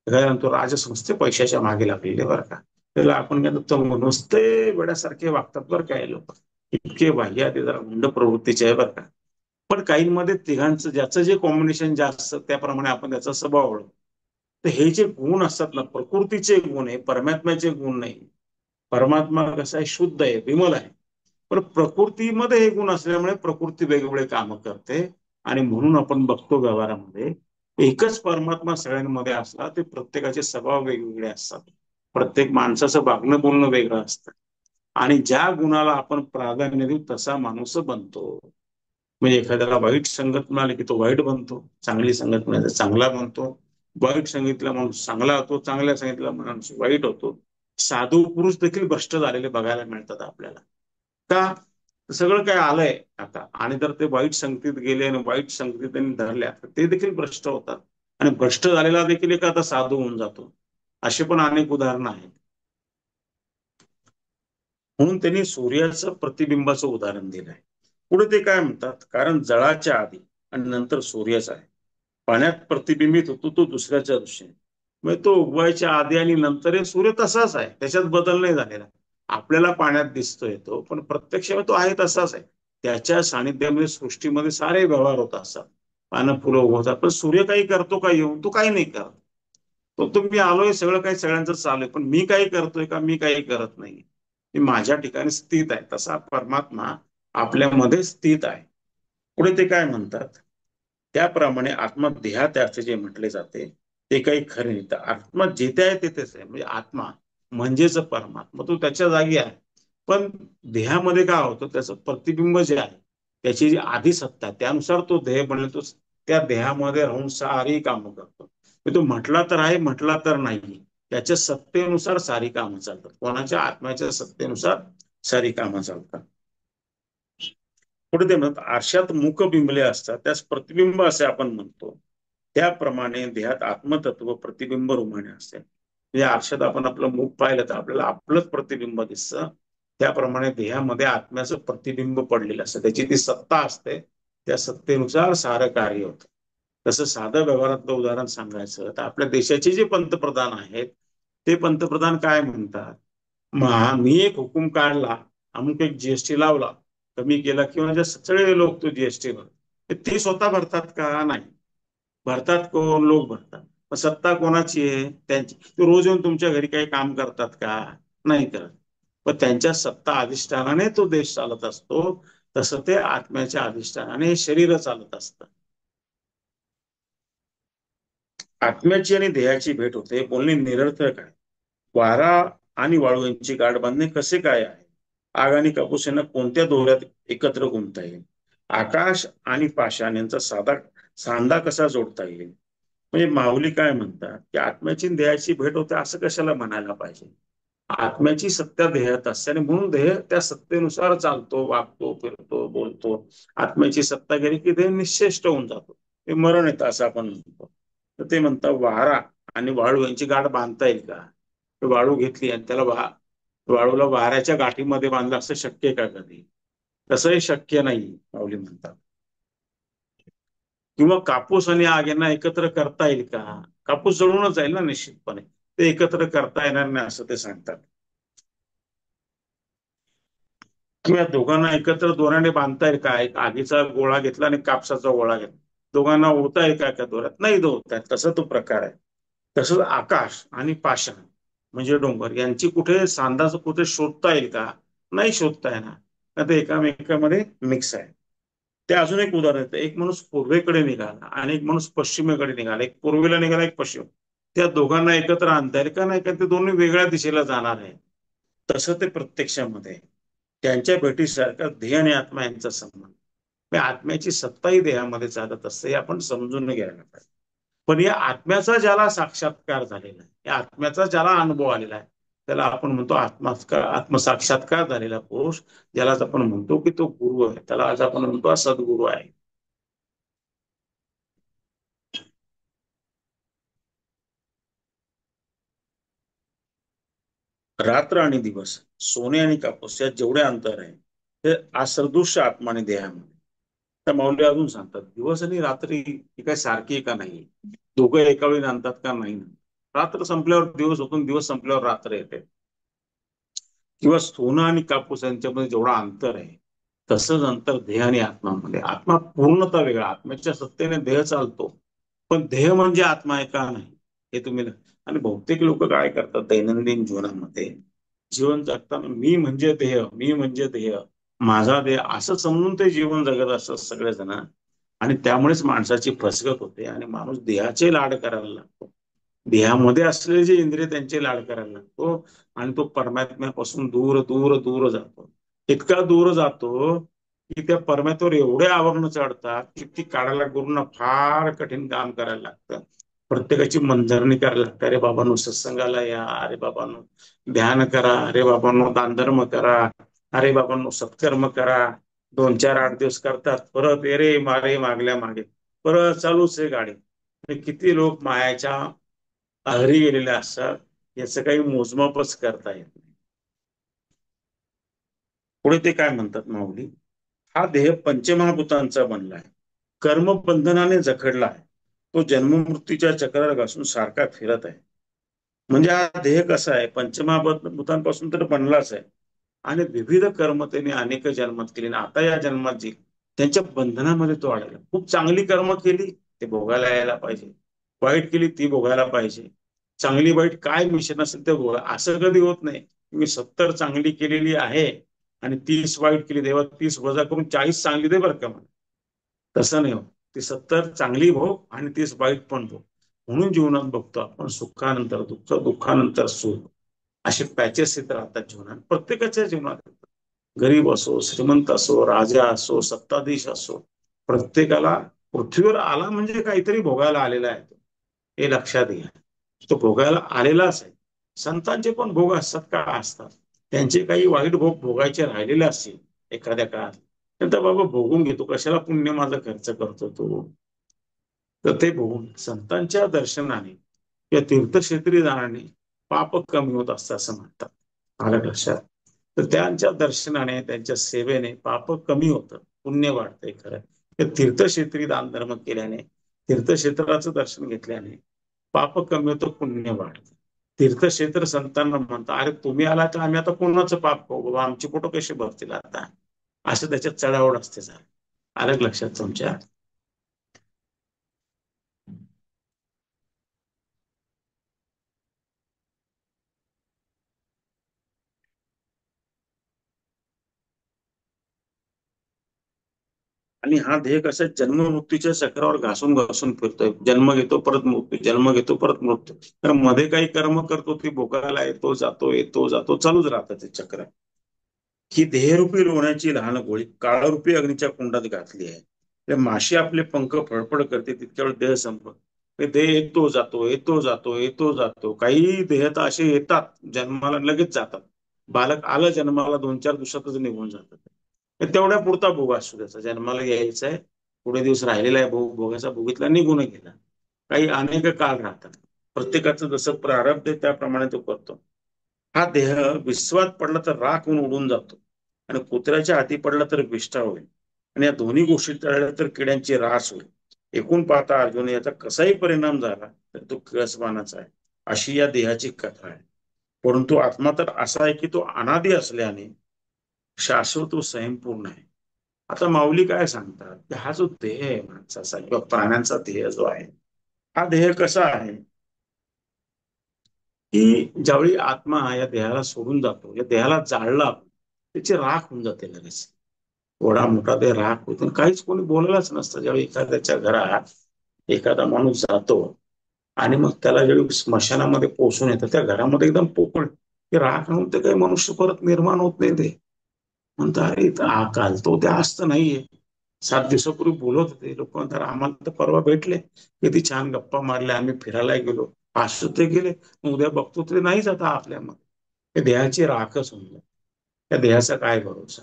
कारण तो राजस नुसते पैशाच्या मागे लागलेले बरं का. त्याला आपण काय म्हणतो नुसते वेड्यासारखे वागतात बरं का हे लोक, इतके बाह्य ते जरा मुंड प्रवृत्तीचे आहे बरं का. पण काहींमध्ये तिघांचं ज्याचं जे कॉम्बिनेशन जास्त त्याप्रमाणे आपण त्याचा स्वभाव ओळखतो. तर हे जे गुण असतात ना, प्रकृतीचे गुण आहे, परमात्म्याचे गुण नाही. परमात्मा कसा आहे, शुद्ध आहे, विमल आहे. पण प्रकृतीमध्ये हे गुण असल्यामुळे प्रकृती वेगवेगळे काम करते. आणि म्हणून आपण बघतो व्यवहारामध्ये एकच परमात्मा सगळ्यांमध्ये असला ते प्रत्येकाचे स्वभाव वेगवेगळे असतात. प्रत्येक माणसाचं वागणं बोलणं वेगळं असतं. आणि ज्या गुणाला आपण प्राधान्य देऊ तसा माणूस बनतो. म्हणजे एखाद्याला वाईट संगत मिळाली की तो वाईट बनतो, चांगली संगत मिळाली चांगला बनतो. वाईट संगीतला माणूस चांगला होतो, चांगल्या संगीतला माणूस वाईट होतो. साधू पुरुष देखील भ्रष्ट झालेले बघायला मिळतात आपल्याला. का? सगळं काय आलंय आता, आणि जर ते वाईट संगतीत गेले आणि वाईट संगतीने धरल्या तर ते देखील भ्रष्ट होतात. आणि भ्रष्ट झालेला देखील एखादा साधू होऊन जातो. असे पण अनेक उदाहरणं आहेत. म्हणून त्यांनी सूर्याचं प्रतिबिंबाचं उदाहरण दिलंय. पुढे ते काय म्हणतात, कारण जळाच्या आधी आणि नंतर सूर्यच आहे. पाण्यात प्रतिबिंबित होतो तो दुसऱ्याच्या दृष्टीने. म्हणजे तो उगवायच्या आधी आणि नंतर सूर्य तसाच आहे, त्याच्यात बदल नाही झालेला. आपल्याला पाण्यात दिसतोय तो, पण प्रत्यक्ष तो आहे तसाच आहे. त्याच्या सानिध्यामध्ये सृष्टीमध्ये सारे व्यवहार होत असतात. पानं फुलं उगवतात, पण सूर्य काही करतो का येऊन? तो काही नाही करत. तो तुम्ही आलोय, सगळं काही सगळ्यांचं चालू आहे, पण मी काही करतोय का? मी काही करत नाही. मी माझ्या ठिकाणी स्थित आहे. तसा परमात्मा आपल्यामध्ये स्थित आहे. पुढे ते काय म्हणतात, त्याप्रमाणे आत्मा देहात जे म्हटले जाते ते काही खरे नाही. तर आत्मा जिथे आहे तिथेच आहे, म्हणजे आत्मा म्हणजेच परमात्मा तो त्याच्या जागी आहे. पण देहामध्ये काय होतं, त्याचं प्रतिबिंब जे आहे, त्याची जी आधी सत्ता आहे त्यानुसार तो देह बनले, तो त्या देहामध्ये राहून सारी कामं करतो. तो म्हटला तर आहे, म्हटला तर नाही. त्याच्या सत्तेनुसार सारी कामं चालतात, कोणाच्या आत्म्याच्या सत्तेनुसार सारी कामं चालतात. पुढे ते म्हणतात, आरशात मुख बिंबले असतात त्यास प्रतिबिंब असे आपण म्हणतो. त्याप्रमाणे देहात आत्मतत्व प्रतिबिंब रूपाने असते. म्हणजे आरशात आपण आपलं मुख पाहिलं तर आपल्याला आपलंच प्रतिबिंब दिसतं. त्याप्रमाणे देहामध्ये आत्म्याचं प्रतिबिंब पडलेलं असतं, त्याची ती सत्ता असते. त्या सत्तेनुसार सारं कार्य होतं. तसं साधं व्यवहारातलं उदाहरण सांगायचं तर आपल्या देशाचे जे पंतप्रधान आहेत ते पंतप्रधान काय म्हणतात, मी एक हुकूम काढला, अमुक एक जीएसटी लावला, कमी केला किंवा सगळे लोक तो जीएसटी भरतात. ते स्वतः भरतात का? नाही. भरतात कोण? लोक भरतात. मग सत्ता कोणाची आहे? त्यांची. ते रोज येऊन तुमच्या घरी काही काम करतात का? नाही करत. पण त्यांच्या सत्ता अधिष्ठानाने तो देश चालत असतो. तसं ते आत्म्याच्या अधिष्ठानाने शरीर चालत असतं. आत्म्याची आणि देहाची भेट होते, बोलणे निरर्थक आहे. वारा आणि वाळू यांची गाठ बांधणे कसे काय आहे? आग आणि कापूस यांना कोणत्या दोऱ्यात एकत्र गुंतता येईल? आकाश आणि पाषाण यांचा सांधा कसा जोडता येईल? म्हणजे माऊली काय म्हणतात की आत्म्याची आणि देहाची भेट होते असं कशाला म्हणायला पाहिजे? आत्म्याची सत्ता देहात असते आणि म्हणून देह त्या सत्तेनुसार चालतो, वागतो, फिरतो, बोलतो. आत्म्याची सत्ता गेली की देह निश्चेष्ट होऊन जातो, ते मरण येतं असं आपण म्हणतो. तर ते म्हणतात वारा आणि वाळू यांची गाठ बांधता येईल का? वाळू घेतली आणि वाळूला वाऱ्याच्या गाठीमध्ये बांधलं, असं शक्य का कधी? तसंही शक्य नाही, माऊली म्हणतात. किंवा कापूस आणि आग यांना एकत्र करता येईल का? कापूस जळूनच जाईल ना निश्चितपणे. ते एकत्र करता येणार नाही असं ते सांगतात. किंवा दोघांना एकत्र दोऱ्याने बांधता येईल का? एक आगीचा गोळा घेतला आणि कापसाचा गोळा घेतला, दोघांना ओढता येईल का एका दोऱ्यात? नाही ओढता येत. तसा तो प्रकार आहे. तसंच आकाश आणि पाषाण म्हणजे डोंगर यांची कुठे सांधाचं कुठे शोधता येईल का? नाही शोधता येणार, का ते एकामेकामध्ये मिक्स आहे. ते अजून एक उदाहरण येतं. एक माणूस पूर्वेकडे निघाला आणि एक माणूस पश्चिमेकडे निघाला, एक पूर्वेला निघाला, एक पश्चिम. त्या दोघांना एकत्र आणता येईल का? नाही, का ते दोन्ही वेगळ्या दिशेला जाणार आहे. तसं ते प्रत्यक्षामध्ये त्यांच्या भेटीसारखा देह आणि आत्मा यांचा संबंध. आत्म्याची सत्ताही देहामध्ये चालत असते, हे आपण समजून घ्यायला पाहिजे. पण या आत्म्याचा ज्याला साक्षात्कार झालेला आहे, या आत्म्याचा ज्याला अनुभव आलेला आहे, त्याला आपण म्हणतो आत्मसाक्षात्कार झालेला पुरुष, ज्यालाच आपण म्हणतो की तो गुरु आहे, त्याला आज आपण म्हणतो सद्गुरू आहे. रात्र आणि दिवस, सोने आणि कापूस यात जेवढे अंतर आहे ते असदृश्य आत्मा आणि देहामध्ये. त्या माऊली अजून सांगतात दिवस आणि रात्री ही काय सारखी का नाही? दोघं एका वेळी आणतात का? नाही. रात्र संपल्यावर दिवस होतो, दिवस संपल्यावर रात्र येते. किंवा सोनं आणि कापूस यांच्यामध्ये जेवढा अंतर आहे, तसंच अंतर देह आणि आत्मामध्ये. आत्मा पूर्णतः वेगळा, आत्म्याच्या सत्तेने देह चालतो, पण देह म्हणजे आत्मा आहे का? नाही. हे तुम्ही आणि बहुतेक लोक काय करतात दैनंदिन जीवनामध्ये, जीवन जगताना मी म्हणजे देह, मी म्हणजे देह, माझा देह असं समजून ते जीवन जगत असतात सगळेजण. आणि त्यामुळेच माणसाची फसगत होते आणि माणूस देहाचे लाड करायला लागतो, देहामध्ये असलेले जे इंद्रिय त्यांचे लाड करायला लागतो आणि तो परमात्म्यापासून दूर दूर दूर जातो. इतका दूर जातो की त्या परमेश्वर एवढे आवरण चढतात की ती काढायला गुरुंना फार कठीण काम करायला लागतं. प्रत्येकाची मनधरणी करायला लागते. अरे बाबांनो सत्संगाला या, अरे बाबांनो ध्यान करा, अरे बाबांनो दानधर्म करा, अरे बाबांनो सत्कर्म करा. 2 4 8 दिवस करतात, परत एरे मारे मागल्या मागे, परत चालूच आहे गाडी. किती लोक मायाच्या आहारी गेलेले असतात, याचं काही मोजमापच करता येत नाही. पुढे ते काय म्हणतात माऊली, हा देह पंचमहाभूतांचा बनला आहे, कर्मबंधनाने जखडला आहे, तो जन्ममृत्यूच्या चक्राला घासून सारखा फिरत आहे. म्हणजे हा देह कसा आहे? पंचमहाभूतांपासून तर बनलाच आहे आणि विविध कर्म त्यांनी अनेक जन्मात केली, आता या जन्मात जी त्यांच्या बंधनामध्ये तो अडकला. खूप चांगली कर्म केली, ते भोगायला यायला पाहिजे. वाईट केली, ती भोगायला पाहिजे. चांगली वाईट काय मिश्रण असेल ते भोगा. असं कधी होत नाही मी 70 चांगली केलेली आहे आणि 30 वाईट केली, देवा 30 वजा करून 40 चांगली दे बरं का मला. तसं नाही होत. ती 70 चांगली भोग आणि 30 वाईट पण भोग. म्हणून जीवनात बघतो आपण सुखानंतर दुःख, दुःखानंतर सुख, असे पॅचेस येत राहतात जीवनात, प्रत्येकाच्या जीवनात. गरीब असो, श्रीमंत असो, राजा असो, सत्ताधीश असो, प्रत्येकाला पृथ्वीवर आला म्हणजे काहीतरी भोगायला आलेला आहे, हे लक्षात घ्या. तो भोगायला आलेलाच आहे. संतांचे पण भोग असतात का? असतात. त्यांचे काही वाईट भोग भोगायचे राहिलेले असतील एखाद्या काळात, तर बाबा भोगून घेतो, कशाला पुण्य माझा खर्च करतो तो. तर ते भोगून संतांच्या दर्शनाने या तीर्थक्षेत्री जाण्याने पाप कमी होत असतं असं म्हणतात. आलं लक्षात? तर त्यांच्या दर्शनाने, त्यांच्या सेवेने पाप कमी होतं, पुण्य वाढतंय. खरं तर तीर्थक्षेत्री दान धर्म केल्याने, तीर्थक्षेत्राचं दर्शन घेतल्याने पाप कमी होतं, पुण्य वाढतं. तीर्थक्षेत्र संतांना म्हणतात, अरे तुम्ही आला तर आम्ही आता कोणाचं पाप पाहू बाबा, आमची पोटं कशी भरतील आता, असं त्याच्यात चढावड असते. आलं लक्षात तुमच्या? आणि हा देह कसा जन्म मृत्यूच्या चक्रावर घासून घासून फिरतोय. जन्म घेतो परत मृत्यू, जन्म घेतो परत मृत्यू. तर मध्ये काही कर्म करतो, ती भोगायला येतो जातो, चालूच राहतं ते चक्र. ही देहरूपी लोण्याची लहान गोळी काळरूपी अग्नीच्या कुंडात घातली आहे. ते माशी आपले पंख फडफड करते तितक्या वेळ देह संपत. ते देह येतो जातो, येतो जातो, येतो जातो. काही देह तर असे येतात जन्माला लगेच जातात. बालक आलं जन्माला 2-4 दिवसातच निघून जातात. तर तेवढ्या पुरता भोग असतो त्याचा. जन्माला यायचा आहे, पुढे दिवस राहिलेला आहे भोग, भोगाचा भोगितला निघून गेला. काही अनेक काळ राहतात. प्रत्येकाचं जसं प्रारब्ध आहे त्याप्रमाणे तो करतो. हा देह विश्वात पडला तर राख होऊन उडून जातो आणि कुत्र्याच्या हाती पडला तर विष्ठा होईल आणि या दोन्ही गोष्टी टळल्या तर किड्यांची रास होईल. एकूण पाहता अर्जुन याचा कसाही परिणाम झाला तर तो किळसवानाचा आहे, अशी या देहाची कथा आहे. परंतु आत्मा तर असा आहे की तो अनादी असल्याने शाश्वत व स्वयंपूर्ण आहे. आता माऊली काय सांगतात की हा जो देह आहे माणसाचा किंवा प्राण्यांचा देह जो आहे, हा देह कसा आहे की ज्यावेळी आत्मा या देहाला सोडून जातो, या देहाला जाळला, त्याची राख होऊन जाते लगेच. थोडा मोठा ते राख होतो, काहीच कोणी बोललाच नसतं. ज्यावेळी एखाद्याच्या घरात एखादा माणूस जातो आणि मग त्याला ज्यावेळी स्मशानामध्ये पोचून येतं, त्या घरामध्ये एकदम पोकळ की राख म्हणून ते काही मनुष्य परत निर्माण होत नाही. ते म्हणतात अरे हा काल तो त्या असतं नाहीये. 7 दिवसापूर्वी बोलत होते लोक, म्हणतात आम्हाला तर परवा भेटले, किती छान गप्पा मारल्या, आम्ही फिरायला गेलो, आज ते गेले, उद्या बघतो ते नाहीच आता आपल्यामध्ये. देहाची राखच होऊन जाते. त्या देहाचा काय भरोसा.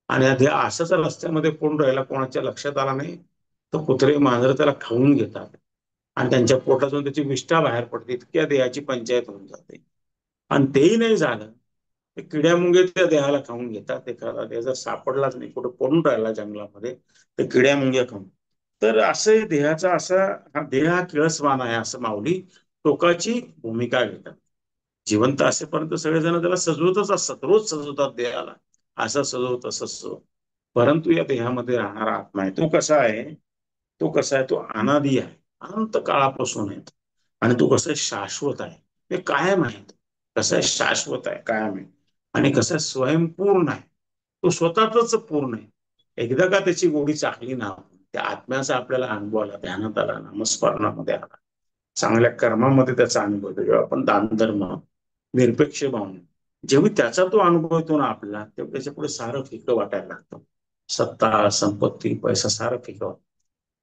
आणि हा देह असंच रस्त्यामध्ये पडून राहिला, कोणाच्या लक्षात आला नाही तर कुत्रे मांजर त्याला खाऊन घेतात आणि त्यांच्या पोटातून त्याची विष्ठा बाहेर पडते. इतक्या देहाची पंचायत होऊन जाते. आणि तेही नाही झालं, ते किड्या मुंगे त्या देहाला खाऊन घेतात. एखादा देह जर सापडलाच नाही, कुठे पडून राहिला जंगलामध्ये, तर किड्या मुंग्या खाऊन. तर असे देहाचा असा हा देह हा किळसवान आहे असं माऊली टोकाची भूमिका घेतात. जिवंत असेपर्यंत सगळेजण त्याला सजवतच असतात, रोज सजवतात देहाला, असं सजव तसं सजव. परंतु या देहामध्ये राहणारा आत्मा आहे, तो कसा आहे, तो कसा आहे, तो अनादी आहे, अनंत काळापासून आहे. आणि तो कसं शाश्वत आहे, ते कायम आहे. कसं आहे, शाश्वत आहे, कायम आहे. आणि कसं आहे, स्वयंपूर्ण आहे. तो स्वतःच पूर्ण आहे. एकदा का त्याची गोडी चाकली ना, त्या आत्म्याचा आपल्याला अनुभव आला, ध्यानात आला, नामस्मरणामध्ये आला, चांगल्या कर्मामध्ये त्याचा अनुभव येतो. जेव्हा आपण दानधर्म, निरपेक्ष भावना, जेव्हा त्याचा तो अनुभव येतो ना आपल्याला, तेव्हा त्याच्या पुढे सारं फिकं वाटायला लागतं. सत्ता, संपत्ती, पैसा सारं फिकं.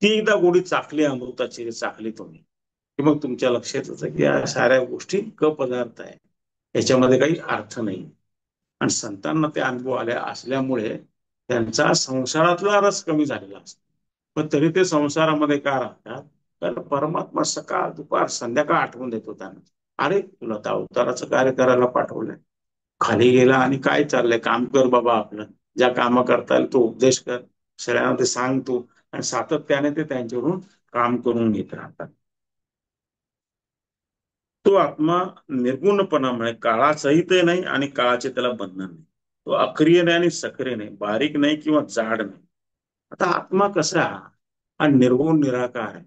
ती एकदा गोडी चाकली, अमृताची चाकली तुम्ही, की मग तुमच्या लक्षात येतं की या साऱ्या गोष्टी पदार्थ आहे, याच्यामध्ये काही अर्थ नाही. आणि संतांना ते अनुभव आल्या असल्यामुळे त्यांचा संसारातला रस कमी झालेला असतो. पण तरी ते संसारामध्ये का राहतात, कारण परमात्मा सकाळ दुपार संध्याकाळ आठवून देतो त्यांना. अरे तुला तर अवताराचं कार्य करायला पाठवलंय, खाली गेला आणि काय चाललंय, काम कर बाबा आपलं, ज्या काम करता येईल तो उपदेश कर, सगळ्यांना ते सांग तू. आणि सातत्याने ते त्यांच्याकडून काम करून घेत राहतात. तो आत्मा निर्गुणपणामुळे काळासहित नाही आणि काळाचे त्याला बंधन नाही. तो अक्रिय नाही आणि सक्रिय नाही, बारीक नाही किंवा जाड नाही. आता आत्मा कसा हा निर्गुण निराकार आहे.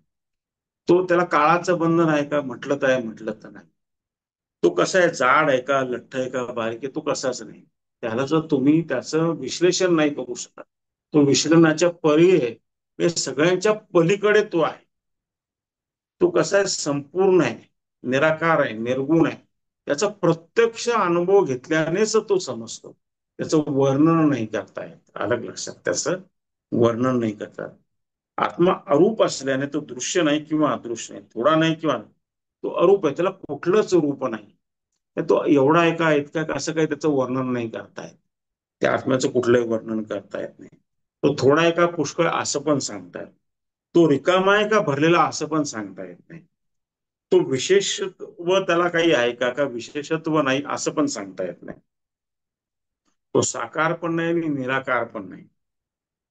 तो त्याला काळाचं बंधन आहे का, म्हटलं तर आहे, म्हटलं तर नाही. तो कसा आहे, जाड आहे का, लठ्ठ आहे का, बारीक आहे, तो कसाच नाही. त्याला जर तुम्ही त्याचं विश्लेषण नाही करू शकत, तो विश्लेषणाच्या परी आहे, हे सगळ्यांच्या पलीकडे तो आहे. तो कसा आहे, संपूर्ण आहे, निराकार आहे, निर्गुण आहे. त्याचा प्रत्यक्ष अनुभव घेतल्यानेच तो समजतो. त्याचं वर्णन नाही करता येत. अलग लक्षात, त्याचं वर्णन नाही करतात. आत्मा अरूप असल्याने तो दृश्य नाही किंवा अदृश्य नाही, थोडा नाही किंवा तो अरूप आहे, त्याला कुठलंच रूप नाही. तो एवढा आहे का, इतका का, असं काही त्याचं वर्णन नाही करता येत. त्या आत्म्याचं कुठलंही वर्णन करता येत नाही. तो थोडा आहे का पुष्कळ असं पण सांगता येत. तो रिकामा आहे का भरलेला असं पण सांगता येत नाही. तो विशेषत्व त्याला काही आहे का, का विशेषत्व नाही असं पण सांगता येत नाही. तो साकार पण नाही आणि निराकार पण नाही.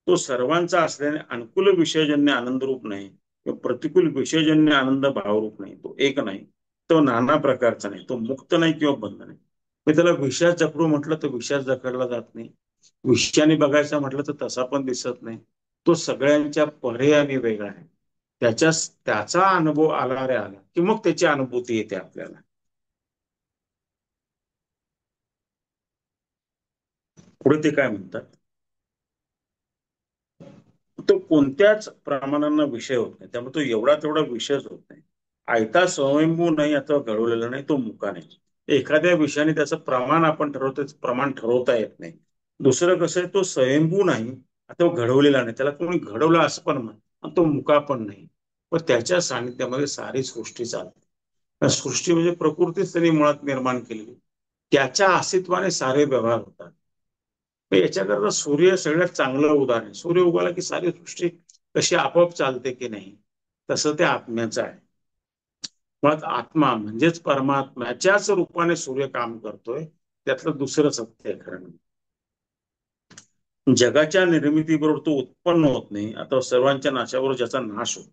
तो सर्वांचा असल्याने अनुकूल विषयजन्य आनंद रूप नाही किंवा प्रतिकूल विषयजन्य आनंद भावरूप नाही. तो एक नाही, तो नाना प्रकारचा नाही, तो मुक्त नाही किंवा बंध नाही. मी त्याला विषयात जकडू म्हटलं तर विषयात जकडला जात नाही, विषयाने बघायचा म्हटलं तर तसा पण दिसत नाही. तो सगळ्यांच्या पर्यायाने वेगळा आहे. त्याच्या त्याचा अनुभव आला रे आला की मग त्याची अनुभूती येते आपल्याला. पुढे ते काय म्हणतात, तो कोणत्याच प्रमाणांना विषय होत नाही, त्यामुळे तो एवढा तेवढा विषयच होत नाही. आयता स्वयंभू नाही अथवा घडवलेला नाही, तो मुका नाही. एखाद्या विषयाने त्याचं प्रमाण आपण ठरवतो, प्रमाण ठरवता येत नाही. दुसरं कसं आहे, तो स्वयंभू नाही अथवा घडवलेला नाही, त्याला कोणी घडवलं असं पण नाही, तो मुका पण नाही. पण त्याच्या सानिध्यामध्ये सारी सृष्टी चालते. सृष्टी म्हणजे प्रकृतीच त्यांनी मुळात निर्माण केलेली, त्याच्या अस्तित्वाने सारे व्यवहार होतात. याच्याकरता सूर्य सगळ्यात चांगलं उदाहरण आहे. सूर्य उगवला की सारी सृष्टी कशी आपोआप चालते की नाही, तसं त्या आत्म्याचं आहे. मुळात आत्मा म्हणजेच परमात्म्याच्याच रूपाने सूर्य काम करतोय, त्यातलं दुसरं सत्य आहे खरं. जगाच्या निर्मितीबरोबर तो उत्पन्न होत नाही, आता सर्वांच्या नाशाबरोबर ज्याचा नाश होतो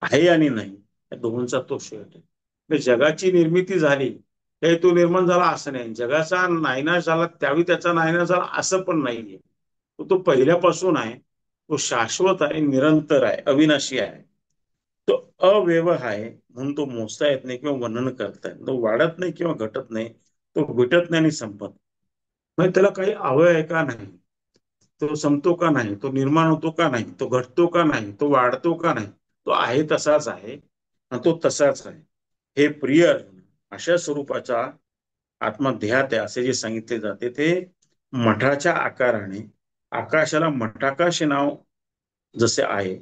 आहे आणि नाही, या दोघांचा तो शेवट आहे. जगाची निर्मिती झाली हे तो निर्माण झाला असं नाही, जगाचा नायनाश झाला त्यावेळी त्याचा नायनाश झाला असं पण नाहीये. तो पहिल्यापासून आहे, तो शाश्वत आहे, निरंतर आहे, अविनाशी आहे. तो अव्यय आहे म्हणून तो मोजता येत नाही किंवा वर्णन करता येत, तो वाढत नाही किंवा घटत नाही, तो विटत नाही आणि संपत. म्हणजे त्याला काही अवयव आहे का नाही, तो संपतो का नाही, तो निर्माण होतो का नाही, तो घटतो का नाही, तो वाढतो का नाही, तो आहे तसाच आहे आणि तो तसाच आहे. हे प्रिय अर्जुन, अशा स्वरूपाचा आत्मा देहात आहे असे जे सांगितले जाते ते मठाच्या आकाराने, आकाशाला मठाकाश नाव जसे आहे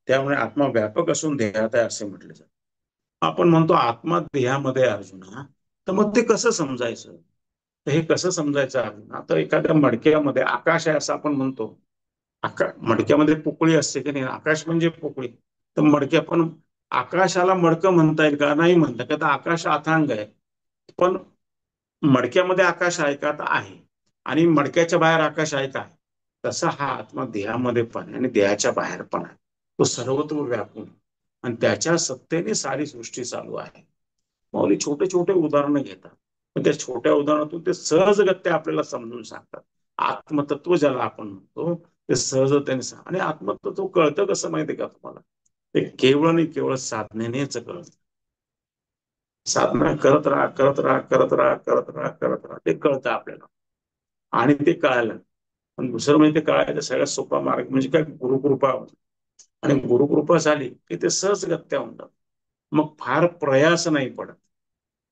त्यामुळे आत्मा व्यापक असून देहात आहे असे म्हटले जाते. आपण म्हणतो आत्मा देहामध्ये अर्जुना, तर मग ते कसं समजायचं? तर हे कसं समजायचं अर्जुना? आता एखाद्या मडक्यामध्ये आकाश आहे असं आपण म्हणतो, मडक्यामध्ये पोकळी असते की नाही, आकाश म्हणजे पोकळी. तर मडक्या पण आकाशाला मडकं म्हणता येईल का? नाही म्हणता, का तर आकाश अथांग आहे. पण मडक्यामध्ये आकाश आहे का? तर आहे. आणि मडक्याच्या बाहेर आकाश आहे का? तसा हा आत्मा देहामध्ये पण आहे आणि देहाच्या बाहेर पण आहे. तो सर्वत्र व्यापून आणि त्याच्या सत्तेने सारी सृष्टी चालू आहे. माऊली छोटे छोटे उदाहरणं घेतात, पण त्या छोट्या उदाहरणातून ते सहजगत्या आपल्याला समजून सांगतात. आत्मतत्व ज्याला आपण म्हणतो ते सहजतेने सांग. आणि आत्मतत्व कळतं कसं माहितीये का तुम्हाला? ते केवळ आणि केवळ साधनेनेच कळतं. साधना करत राहा, करत राहा, करत राहा, करत राहा, करत राहा, ते कळतं आपल्याला. आणि ते कळालं. पण दुसरं म्हणजे ते कळायचं सगळ्यात सोपा मार्ग म्हणजे काय? गुरुकृपा. आणि गुरुकृपा झाली की ते सहजगत्या होऊन जात. मग फार प्रयास नाही पडत.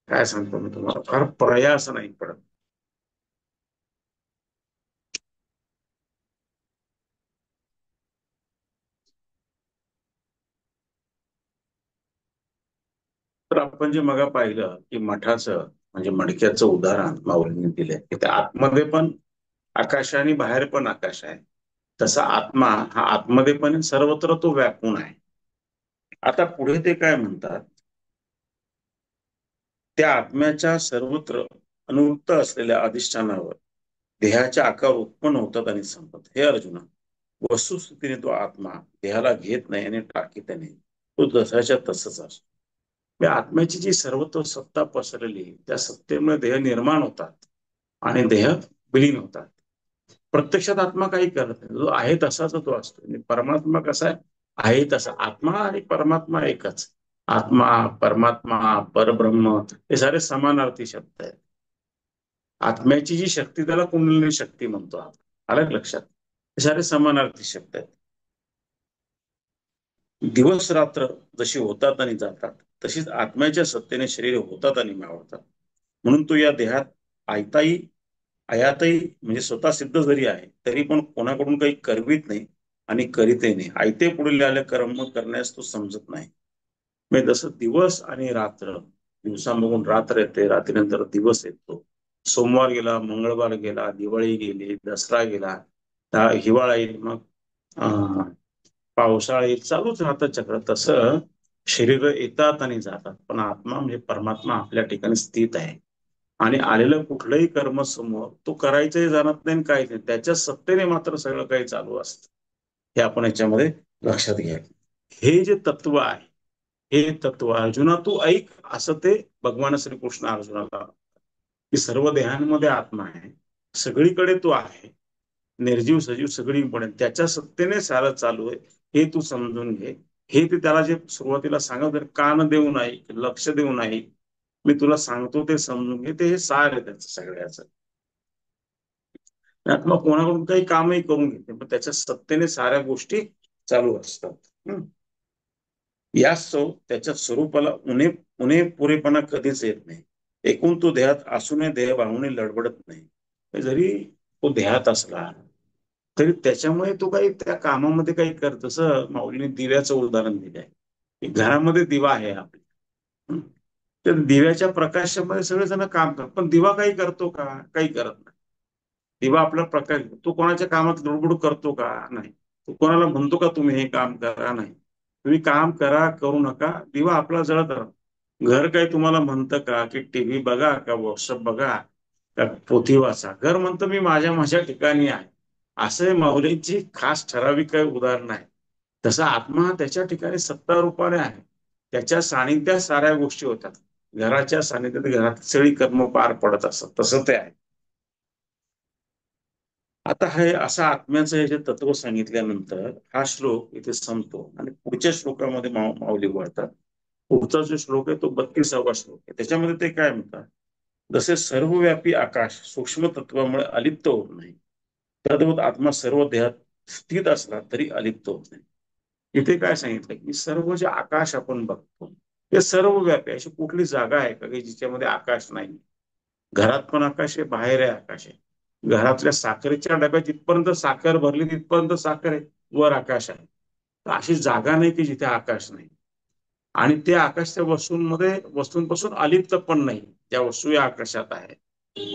काय सांगतो मी तुम्हाला, फार प्रयास नाही पडत. तर आपण जे मग पाहिलं की मठाचं म्हणजे मडक्याचं उदाहरण माऊलींनी दिलंय की त्या आतमध्ये पण आकाश आहे आणि बाहेर पण आकाश आहे. तसा आत्मा हा आतमध्ये पण सर्वत्र तो व्यापून आहे. आता पुढे ते काय म्हणतात, त्या आत्म्याच्या सर्वत्र अनुवृत्त असलेल्या अधिष्ठानावर देहाच्या आकार उत्पन्न होतात आणि संपत. हे अर्जुना, वस्तुस्थितीने तो आत्मा देहाला घेत नाही आणि टाकीत नाही, तो जसाच्या तसंच असतो. या आत्म्याची जी सर्वत्र सत्ता पसरलेली त्या सत्तेमुळे देह निर्माण होतात आणि देह विलीन होतात. प्रत्यक्षात आत्मा काही करत नाही, जो आहे तसाच तो असतो. आणि परमात्मा कसा आहे तसा. आत्मा आणि परमात्मा एकच. आत्मा, परमात्मा, परब्रह्म हे सारे समानार्थी शब्द आहेत. आत्म्याची जी शक्ती त्याला कुंडलिनी शक्ती म्हणतो आपण. आलं लक्षात? हे सारे समानार्थी शब्द आहेत. दिवस रात्र जशी होतात आणि जातात तशीच आत्म्याच्या सत्तेने शरीर होतात आणि मावळतात. म्हणून तो या देहात आयताही आयातही म्हणजे स्वतः सिद्ध जरी आहे तरी पण कोणाकडून काही करवीत नाही आणि करीतही नाही. आयते पुढे आले कर्म करण्यास तो समजत नाही. म्हणजे जसं दिवस आणि रात्र, दिवसामागून रात्र येते, रात्रीनंतर दिवस येतो. सोमवार गेला, मंगळवार गेला, दिवाळी गेली, दसरा गेला, हिवाळा येईल, मग पावसाळा येईल, चालूच राहतं चक्र. तसं शरीर येतात आणि जातात, पण आत्मा म्हणजे परमात्मा आपल्या ठिकाणी स्थित आहे. आणि आलेलं कुठलंही कर्म समोर तो करायचंही जाणत नाही, काहीच नाही, त्याच्या सत्तेने मात्र सगळं काही चालू असतं. हे आपण याच्यामध्ये लक्षात घ्या. हे जे तत्व आहे, हे तत्व अर्जुना तू ऐक, असं ते भगवान श्रीकृष्ण अर्जुनाला, की सर्व देहांमध्ये आत्मा आहे, सगळीकडे तो आहे, निर्जीव सजीव सगळीकडे त्याच्या सत्तेने सारं चालू आहे, हे तू समजून घे. हे ते त्याला जे सुरुवातीला सांगत, कान देऊन ऐक, लक्ष देऊन ऐक, मी तुला सांगतो ते समजून घे. ते हे सार आहे त्याचं सगळ्याचं. आत्मा कोणाकडून काही कामही करून घेते, पण त्याच्या सत्तेने साऱ्या गोष्टी चालू असतात. यास्तव त्याच्या स्वरूपाला उणे पुरेपणा कधीच येत नाही. एकूण तो देहात असूनही देह बाळगून लडबडत नाही. जरी तो देहात असला तरी त्याच्यामुळे तो काही त्या कामामध्ये काही करत. जसं माऊलीने दिव्याचं उदाहरण दिलं आहे. घरामध्ये दिवा आहे आपल्या, त्या दिव्याच्या प्रकाशामध्ये सगळेजण काम करतात, पण दिवा काही करतो का? काही करत नाही. दिवा आपला प्रकाश, तो कोणाच्या कामात लुडबुड करतो का? नाही. तो कोणाला म्हणतो का तुम्ही हे काम करा? नाही. तुम्ही काम करा, करू नका, दिवा आपला जळत राहा. घर काही तुम्हाला म्हणतं का की टीव्ही बघा, का व्हॉट्सअप बघा, का पोथी वाचा? घर म्हणतं मी माझ्या माझ्या ठिकाणी आहे. असं माऊलींची खास ठराविक काही उदाहरण आहे. तसा आत्मा त्याच्या ठिकाणी सत्ता रूपाने आहे. त्याच्या सानिध्यात साऱ्या गोष्टी होतात. घराच्या सानिध्यात घरात सगळी कर्म पार पडत असत, तसं ते आहे. आता हे असं आत्म्याचं हे जे तत्व सांगितल्यानंतर हा श्लोक इथे संपतो आणि पुढच्या श्लोकामध्ये माऊली वळतात. पुढचा जो श्लोक आहे तो 32वा श्लोक आहे. त्याच्यामध्ये ते काय म्हणतात? जसे सर्वव्यापी आकाश सूक्ष्म तत्वामुळे अलिप्त होत नाही, तद्वत आत्मा सर्व देहात स्थित असला तरी अलिप्त होत नाही. इथे काय सांगितलं की सर्व जे आकाश आपण बघतो ते सर्व व्यापी. अशी कुठली जागा आहे का की जिच्यामध्ये आकाश नाही? घरात पण आकाश आहे, बाहेर आहे आकाश आहे. घरातल्या साखरेच्या डब्यात जिथपर्यंत साखर भरली तिथपर्यंत साखर आहे, वर आकाश आहे. तर अशी जागा नाही की जिथे आकाश नाही. आणि ते आकाश त्या वस्तूंपासून अलिप्त पण नाही, ज्या वस्तू या आकाशात आहे.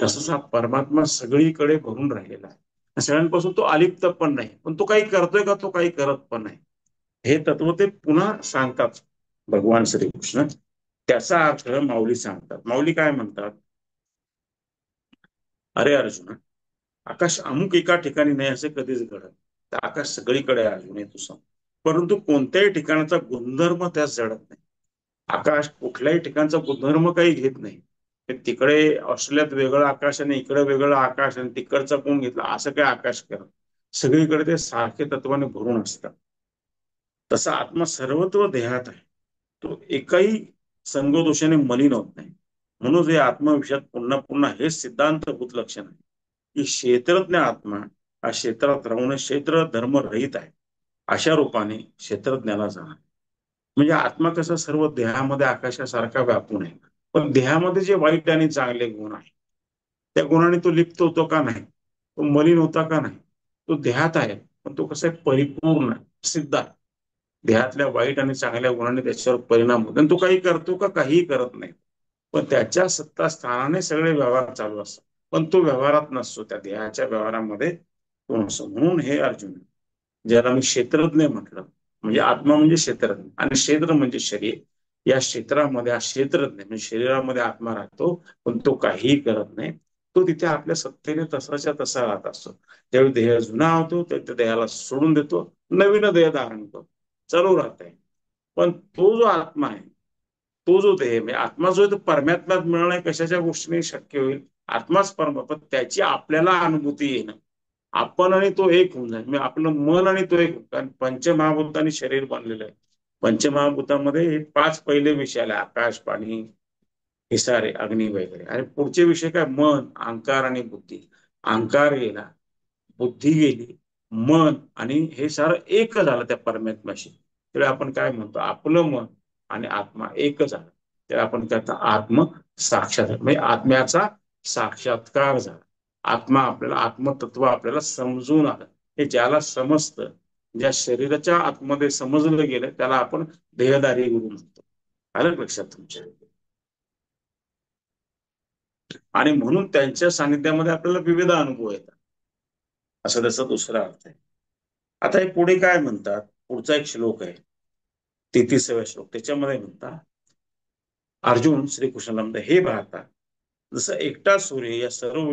तसंच हा परमात्मा सगळीकडे भरून राहिलेला आहे. सगळ्यांपासून तो अलिप्त पण नाही, पण तो काही करतोय का? तो काही करत पण नाही. हे तत्व ते पुन्हा सांगतात भगवान श्रीकृष्ण. त्याचा अर्थ माऊली सांगतात. माऊली काय म्हणतात? अरे अर्जुना, आकाश अमुक एका ठिकाणी नाही असे कधीच घडत. तर आकाश सगळीकडे आहे अर्जुन, हे तू सांग. परंतु कोणत्याही ठिकाणाचा गुणधर्म त्यास जडत नाही. आकाश कुठल्याही ठिकाणचा गुणधर्म काही घेत नाही. तिकडे ऑस्ट्रेलियात वेगळं आकाश आणि इकडे वेगळं आकाश आणि तिकडचा कोण घेतला असं काय आकाश करत. सगळीकडे ते सारखे तत्वाने भरून असतात. तसा आत्मा सर्वत्र देहात आहे. तो एकही संगदोषाने मलिन होत नाही. म्हणून हे आत्मविषयात पुन्हा पुन्हा हे सिद्धांतभूत लक्षण आहे की क्षेत्रज्ञ आत्मा हा क्षेत्रात राहून क्षेत्र धर्म रहित आहे. अशा रूपाने क्षेत्रज्ञाला जाणार. म्हणजे आत्मा कसा सर्व देहामध्ये आकाशासारखा व्यापून आहे, पण देहामध्ये जे वाईट आणि चांगले गुण आहे त्या गुणाने तो लिप्त होतो का? नाही. तो मलिन होता का? नाही. तो देहात आहे, पण तो कसा आहे? परिपूर्ण सिद्ध आहे. देहातल्या वाईट आणि चांगल्या गुणांनी त्याच्यावर परिणाम होतो आणि तो काही करतो का? काहीही करत नाही. पण त्याच्या सत्ता स्थानाने सगळे व्यवहार चालू असतात, पण तो व्यवहारात नसतो. त्या देहाच्या व्यवहारामध्ये तो नसतो. म्हणून हे अर्जुन, ज्याला मी क्षेत्रज्ञ म्हटलं, म्हणजे आत्मा म्हणजे क्षेत्रज्ञ आणि क्षेत्र म्हणजे शरीर. या क्षेत्रामध्ये हा क्षेत्रज्ञ म्हणजे शरीरामध्ये आत्मा राहतो, पण तो काहीही करत नाही. तो तिथे आपल्या सत्तेने तसाच्या तसा राहत असतो. त्यावेळी देह जुना होतो, त्या देहाला सोडून देतो, नवीन देह धारण करतो, चालू राहत आहे. पण तो जो आत्मा आहे, तो जो देह म्हणजे आत्मा जो आहे तो परमात्म्यात मिळणं कशाच्या गोष्टीने शक्य होईल? आत्माच परमात्मा, पण त्याची आपल्याला अनुभूती येणं, आपण आणि तो एक होऊन जाईल. म्हणजे आपलं मन आणि तो एक, कारण पंचमहाभूतांनी शरीर बनलेलं आहे. पंचमहाभूतामध्ये हे 5 पहिले विषय आले: आकाश, पाणी, हे सारे, अग्नी वगैरे. आणि पुढचे विषय काय? मन, अहंकार आणि बुद्धी. अहंकार गेला, बुद्धी गेली, मन आणि हे सारं एक झालं त्या परमात्म्याशी. त्याला आपण काय म्हणतो? आपलं मन आणि आत्मा एक झालं. त्याला आपण त्याचा आत्म साक्षात म्हणजे आत्म्याचा साक्षात्कार झाला. आत्मा आपल्याला, आत्मतत्व आपल्याला समजून आलं. हे ज्याला समजतं, ज्या शरीराच्या आतमध्ये समजलं गेलं, त्याला आपण देहधारी गुरु म्हणतो. आलं लक्षात तुमच्या? आणि म्हणून त्यांच्या सानिध्यामध्ये आपल्याला विविध अनुभव येतात, असं त्याचा दुसरा अर्थ आहे. आता हे पुढे काय म्हणतात? पुढचा एक श्लोक आहे, 33वा श्लोक. त्याच्यामध्ये म्हणतात अर्जुन श्रीकृष्णाला म्हणतात, हे भारता, जसं एकटा सूर्य या सर्व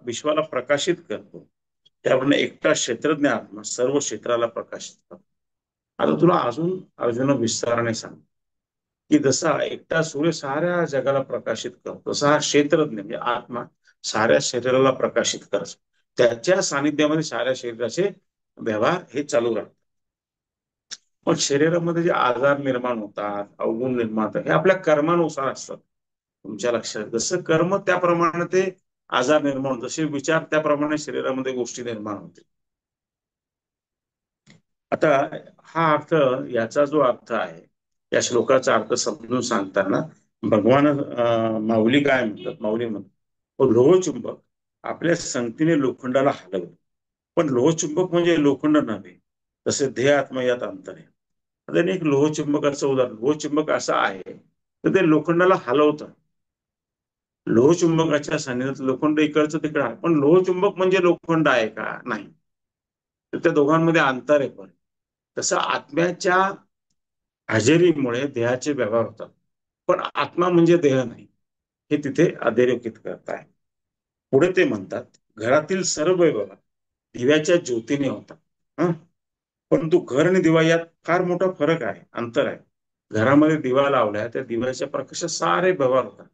विश्वाला प्रकाशित करतो, त्याप्रमाणे एकटा क्षेत्रज्ञ आत्मा सर्व क्षेत्राला प्रकाशित करतो. आता तुला अजून अर्जुन विस्ताराने सांग की जसा एकटा सूर्य साऱ्या जगाला प्रकाशित करतो, तसा हा क्षेत्रज्ञ म्हणजे आत्मा साऱ्या शरीराला प्रकाशित करतो. त्याच्या सानिध्यामध्ये साऱ्या शरीराचे व्यवहार हे चालू राहतात. पण शरीरामध्ये जे आजार निर्माण होतात, अवगुण निर्माण होतात, हे आपल्या कर्मानुसार असतात. तुमच्या लक्षात, जसं कर्म त्याप्रमाणे ते आजार निर्माण होतात, जसे विचार त्याप्रमाणे शरीरामध्ये गोष्टी निर्माण होते. आता हा अर्थ, याचा जो अर्थ आहे, या श्लोकाचा अर्थ समजून सांगताना भगवान माऊली काय म्हणतात, माऊली म्हणतात लोहचुंबक आपल्या संगतीने लोखंडाला हलवलं. पण लोहचुंबक म्हणजे लोखंड नव्हे, तसे देह आत्मा यात अंतर आहे. आता एक लोहचुंबकाचं उदाहरण, लोहचुंबक असं आहे तर ते लोखंडाला हलवतं. लोहचुंबकाच्या सानिध्यात लोखंड इकडचं तिकडं आहे, पण लोहचुंबक म्हणजे लोखंड आहे का? नाही. तर त्या दोघांमध्ये अंतर आहे. पण तसं आत्म्याच्या हजेरीमुळे देहाचे व्यवहार होतात, पण आत्मा म्हणजे देह नाही, हे तिथे अधोरेखित करताय. पुढे ते म्हणतात घरातील सर्व व्यवहार दिव्याच्या ज्योतीने होतात. हं? परंतु घर आणि दिवा यात फार मोठा फरक आहे, अंतर आहे. घरामध्ये दिवा लावलाय, त्या दिव्याच्या प्रकाशात सारे व्यवहार होतात.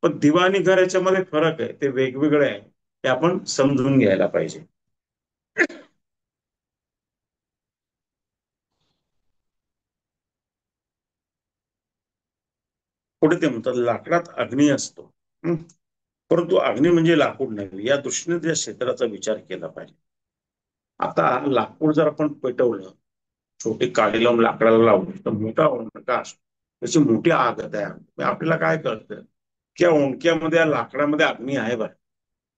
पण दिवा आणि घर याच्यामध्ये फरक आहे, ते वेगवेगळे आहे. ते आपण समजून घ्यायला पाहिजे. पुढे ते म्हणतात लाकडात अग्नी असतो. हं? परंतु अग्नी म्हणजे लाकूड नाही, या दृष्टीने त्या क्षेत्राचा विचार केला पाहिजे. आता लाकूड जर आपण पेटवलं, छोटी काडी लावून लाकडाला लावली तर मोठा ओंडका असतो, त्याची मोठी आग तयार होते. आपल्याला काय कळतं की या ओंडक्यामध्ये, या लाकडामध्ये अग्नी आहे बरं.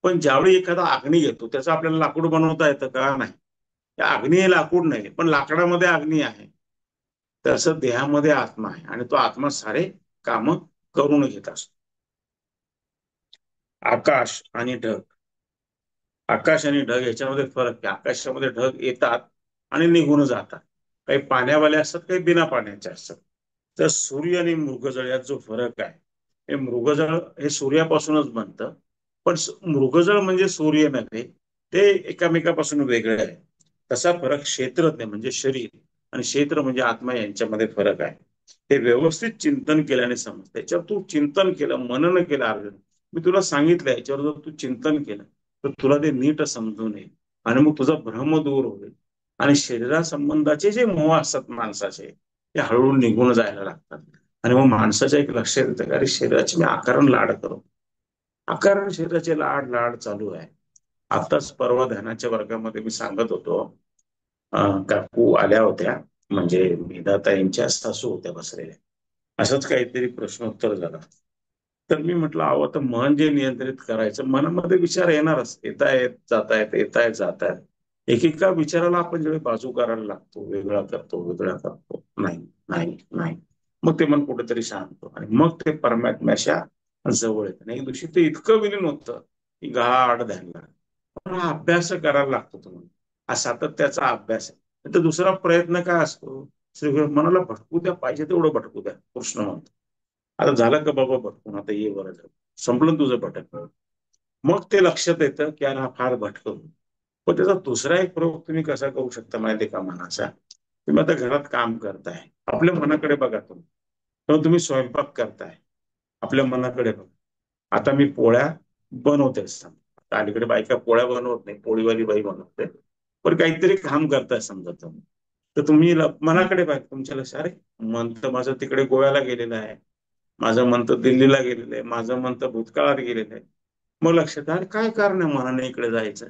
पण ज्यावेळी एखादा अग्नी येतो, त्याचं आपल्याला लाकूड बनवता येतं का? नाही. त्या अग्नी हे लाकूड नाही, पण लाकडामध्ये अग्नी आहे. तसं देहामध्ये आत्मा आहे आणि तो आत्मा सारे काम करून घेत असतो. आकाश आणि ढग, आकाश आणि ढग याच्यामध्ये फरक आहे. आकाशामध्ये ढग येतात आणि निघून जातात. काही पाण्यावाले असतात, काही बिना पाण्याचे असतात. तर सूर्य आणि मृगजळ यात जो फरक आहे, हे मृगजळ हे सूर्यापासूनच बनतं. पण मृगजळ म्हणजे सूर्य नव्हे, ते एकमेकापासून वेगळे आहे. तसा फरक क्षेत्रज्ञ म्हणजे शरीर आणि क्षेत्र म्हणजे आत्मा यांच्यामध्ये फरक आहे. हे व्यवस्थित चिंतन केल्याने समज. त्याच्यावर तू चिंतन केलं, मनन केलं अर्जुन, मी तुला सांगितलं, याच्यावर जर तू चिंतन केलं तर तुला ते नीट समजून येईल आणि मग तुझा भ्रम दूर होईल. आणि शरीरासंबंधाचे जे मोह असतात माणसाचे, ते हळूहळू निघून जायला लागतात. आणि मग माणसाच्या एक लक्षात येतं का, अरे शरीराचे मी आकारण लाड करू, आकारण शरीराचे लाड लाड चालू आहे. आताच परवा ध्यानाच्या वर्गामध्ये मी सांगत होतो, काकू आल्या होत्या, म्हणजे मेधाताईंच्या सासू होत्या बसलेल्या. असंच काहीतरी प्रश्नोत्तर झालं. तर मी म्हटलं अहो, आता मन जे नियंत्रित करायचं, मनामध्ये विचार येणारच, येतायत जातायत, येतायत जातायत. एकेका विचाराला आपण जेव्हा बाजू करायला लागतो, वेगळा करतो, वेगळा करतो, नाही नाही नाही, मग ते मन कुठेतरी शांत होतं आणि मग ते परमात्म्याच्या जवळ येतं. एक दिवशी ते इतकं विलीन होतं की गाढ ध्यान लागलं. पण हा अभ्यास करायला लागतो तुम्हाला, हा सातत्याचा अभ्यास आहे. तर दुसरा प्रयत्न काय असतो, श्री मनाला भटकू द्या, पाहिजे तेवढं भटकू द्या, कृष्ण म्हणतो. आता झालं का बाबा भटकून, आता ये बरं झालं, संपलं तुझं भटक. मग ते लक्षात येतं की यार हा फार भटकतो. पण त्याचा दुसरा एक प्रयोग तुम्ही कसा करू शकता माहितीये का मनाचा, तुम्ही आता घरात काम करताय, आपल्या मनाकडे बघा. तुम्ही तेव्हा तुम्ही स्वयंपाक करताय, आपल्या मनाकडे बघा. आता मी पोळ्या बनवते आता अलीकडे बायका पोळ्या बनवत नाही, पोळीवाली बाई बनवते. पण काहीतरी काम करताय समजा तुम्ही, तर तुम्ही मनाकडे बघा. तुमच्या लक्षात, अरे मन तर माझं तिकडे गोव्याला गेलेलं आहे, माझं मन तर दिल्लीला गेलेलं आहे, माझं मन तर भूतकाळात गेलेलं आहे. मग लक्षात आलं काय कारण आहे मनाने इकडे जायचं.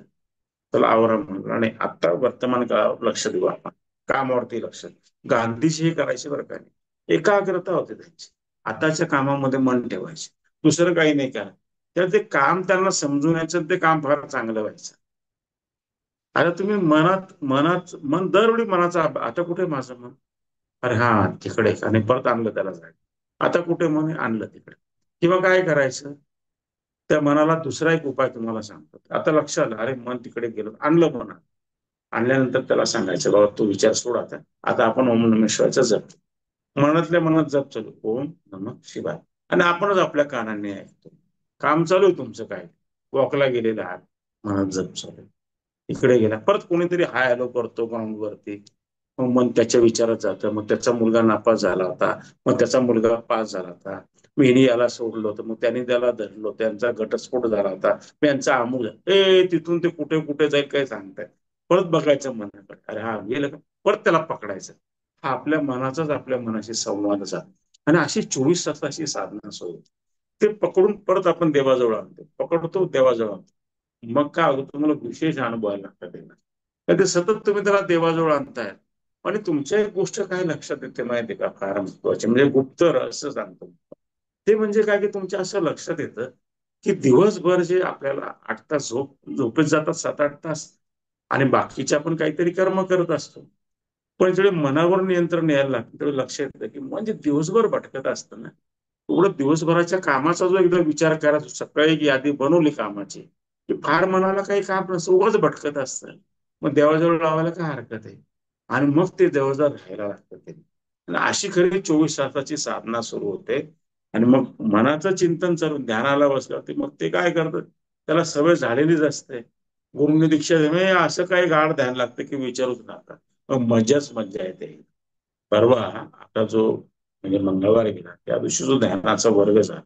चला आवरा म्हणलं आणि आता वर्तमान काळावर लक्ष देऊ आपण, कामावरती लक्ष देऊ. गांधीजी हे करायचे बरं का, एकाग्रता होते त्यांची, आताच्या कामामध्ये मन ठेवायचे, दुसरं काही नाही करा. तर ते काम त्यांना समजून यायचं, ते काम फार चांगलं व्हायचं. आता तुम्ही मनात मनात मन दरवेळी मनाचा आता कुठे माझं मन, अरे हा तिकडे, आणि परत आणलं त्याला जाय, आता कुठे मन आणलं तिकडे. किंवा काय करायचं, त्या मनाला दुसरा एक उपाय तुम्हाला सांगतो. आता लक्ष आलं, अरे मन तिकडे गेलं, आणलं मनात. आणल्यानंतर त्याला सांगायचं बाबा तू विचार सोड, आता आता आपण ओम नमः शिवायचा जप. मनातल्या मनात जप चालू, ओम नमः शिवाय, आणि आपणच आपल्या कानांनी ऐकतो. काम चालू आहे तुमचं काय, वॉकला गेलेलं आहात, मनात जप चालू आहे. इकडे गेला, परत कोणीतरी हाय हॅलो करतो ग्राउंड वरती, मग मन त्याच्या विचारात जातं. मग त्याचा मुलगा नापास झाला होता, मग त्याचा मुलगा पास झाला होता, मी याला सोडलं होतं, मग त्याने त्याला धरलो, त्यांचा घटस्फोट झाला होता, त्यांचा अमूल तिथून ते कुठे कुठे जाईल काय सांगताय. परत बघायचं मनाकडे, अरे हा गेलं का, परत त्याला पकडायचं. हा आपल्या मनाचाच आपल्या मनाशी संवाद झाला. आणि अशी 24 तासाची साधना सुरू. ते पकडून परत आपण देवाजवळ आणतो, पकडतो देवाजवळ आणतो. मग काय होतं, तुम्हाला विशेष अनुभवायला लागतात. तर ते सतत तुम्ही त्याला देवाजवळ आणताय, आणि तुमच्या एक गोष्ट काय लक्षात येते माहिती का, फार महत्वाची, म्हणजे गुप्त रहस्य सांगतो. ते म्हणजे काय की तुमच्या असं लक्षात येतं की दिवसभर जे आपल्याला 8 तास झोपेत जातात, 7-8 तास, आणि बाकीचे आपण काहीतरी कर्म करत असतो. पण जेव्हा मनावर नियंत्रण यायला लागतं तेव्हा लक्षात येतं की म्हणजे दिवसभर भटकत असतं ना, एवढं दिवसभराच्या कामाचा जो एकदा विचार करा, सकाळी एक यादी बनवली कामाची की फार मनाला काही काम नसतं, उगाच भटकत असतं. मग देवाजवळ लावायला काय हरकत आहे, आणि मग ते देवाजवळ राहायला लागतं ते. आणि अशी खरी 24 तासाची साधना सुरू होते. आणि मग मनाचं चिंतन चालून ध्यानाला बसल्यावरती मग ते काय करतं, त्याला सवय झालेलीच असते. गुरुंनी दीक्षा दिली, "हे असं काही गाढ ध्यान लागतं की विचारूच नका." मग मजाच मजा येते. परवा आता जो म्हणजे मंगळवार गेला त्या दिवशी जो ध्यानाचा वर्ग झाला,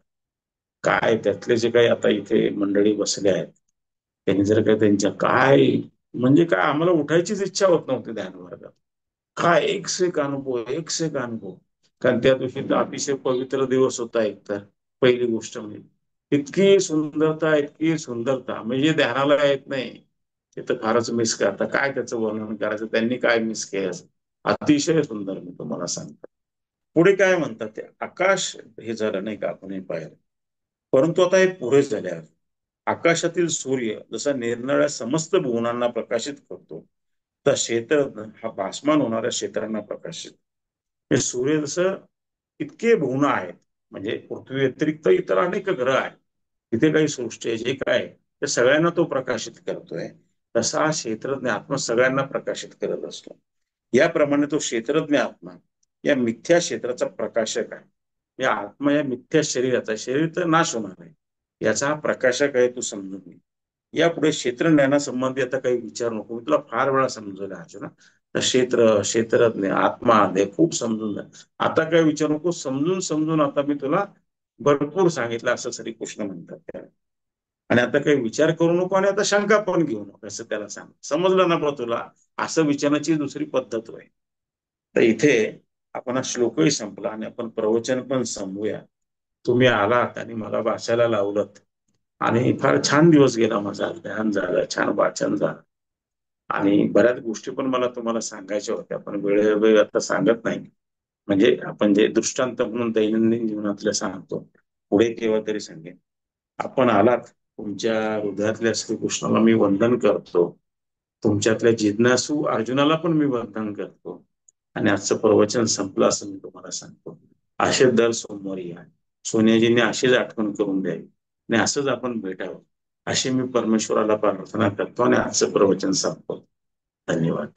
काय त्यातले जे काही आता इथे मंडळी बसले आहेत, त्यांनी जर का त्यांच्या काय, म्हणजे काय आम्हाला उठायचीच इच्छा होत नव्हती ध्यान वर्गात. काय एक से एक अनुभव, एक से एक अनुभव. कारण त्या दिवशी तर अतिशय पवित्र दिवस होता एकतर. पहिली गोष्ट म्हणजे इतकी सुंदरता, इतकी सुंदरता, म्हणजे ध्यानाला येत नाही ते तर फारच मिस करता. काय त्याचं वर्णन करायचं, त्यांनी काय मिस केलं. अतिशय सुंदर मी तुम्हाला सांगतो. पुढे काय म्हणतात ते आकाश, हे झालं नाही का, आपण हे पाहिलं. परंतु आता हे पुरे झाले आहे. आकाशातील सूर्य जसा निरनिराळ्या समस्त भुवनांना प्रकाशित करतो, तर क्षेत्रज्ञ हा भासमान होणाऱ्या क्षेत्रांना प्रकाशित. हे सूर्य जसं इतके भुवनं आहेत, म्हणजे पृथ्वी व्यतिरिक्त इतर अनेक ग्रह आहेत, तिथे काही सृष्टी आहे जे काय आहे, ते सगळ्यांना तो प्रकाशित करतोय. तसा हा क्षेत्रज्ञ आत्मा सगळ्यांना प्रकाशित करत असतो. याप्रमाणे तो क्षेत्रज्ञ आत्मा या मिथ्या क्षेत्राचा प्रकाशक आहे. या आत्मा या मिथ्या शरीराचा, शरीर तर नाश होणार आहे, याचा हा प्रकाशक आहे, तू समजून घे. यापुढे क्षेत्र ज्ञानासंबंधी आता काही विचार नको, मी तुला फार वेळा समजवलं अर्जुना. तर क्षेत्रज्ञ आत्मा हे खूप समजून जा. आता काय विचार नको, समजून समजून आता मी तुला भरपूर सांगितलं, असं श्रीकृष्ण म्हणतात त्याला. आणि आता काही विचार करू नको, आणि आता शंका पण घेऊ नको, असं त्याला सांग. समजलं ना बा तुला, असं विचारण्याची दुसरी पद्धत होय. तर इथे आपण हा श्लोकही संपला आणि आपण प्रवचन पण संपवूया. तुम्ही आलात आणि मला वाचायला लावलं, आणि फार छान दिवस गेला माझा, ध्यान झालं, छान वाचन झालं, आणि बऱ्याच गोष्टी पण मला तुम्हाला सांगायच्या होत्या, पण वेळोवेळी आता सांगत नाही. म्हणजे आपण जे दृष्टांत म्हणून दैनंदिन जीवनातल्या सांगतो, पुढे केव्हा तरी सांगेन. आपण आलात, तुमच्या हृदयातल्या श्रीकृष्णाला मी वंदन करतो. तुमच्यातल्या जिज्ञासू अर्जुनाला पण मी वंदन करतो. आणि आजचं प्रवचन संपलं असं मी तुम्हाला सांगतो. असे दर सोमवारी या, सोनियाजींनी अशीच आठवण करून द्यावी आणि असंच आपण भेटावं, अशी मी परमेश्वराला प्रार्थना करतो आणि आजचं प्रवचन संपतो. धन्यवाद.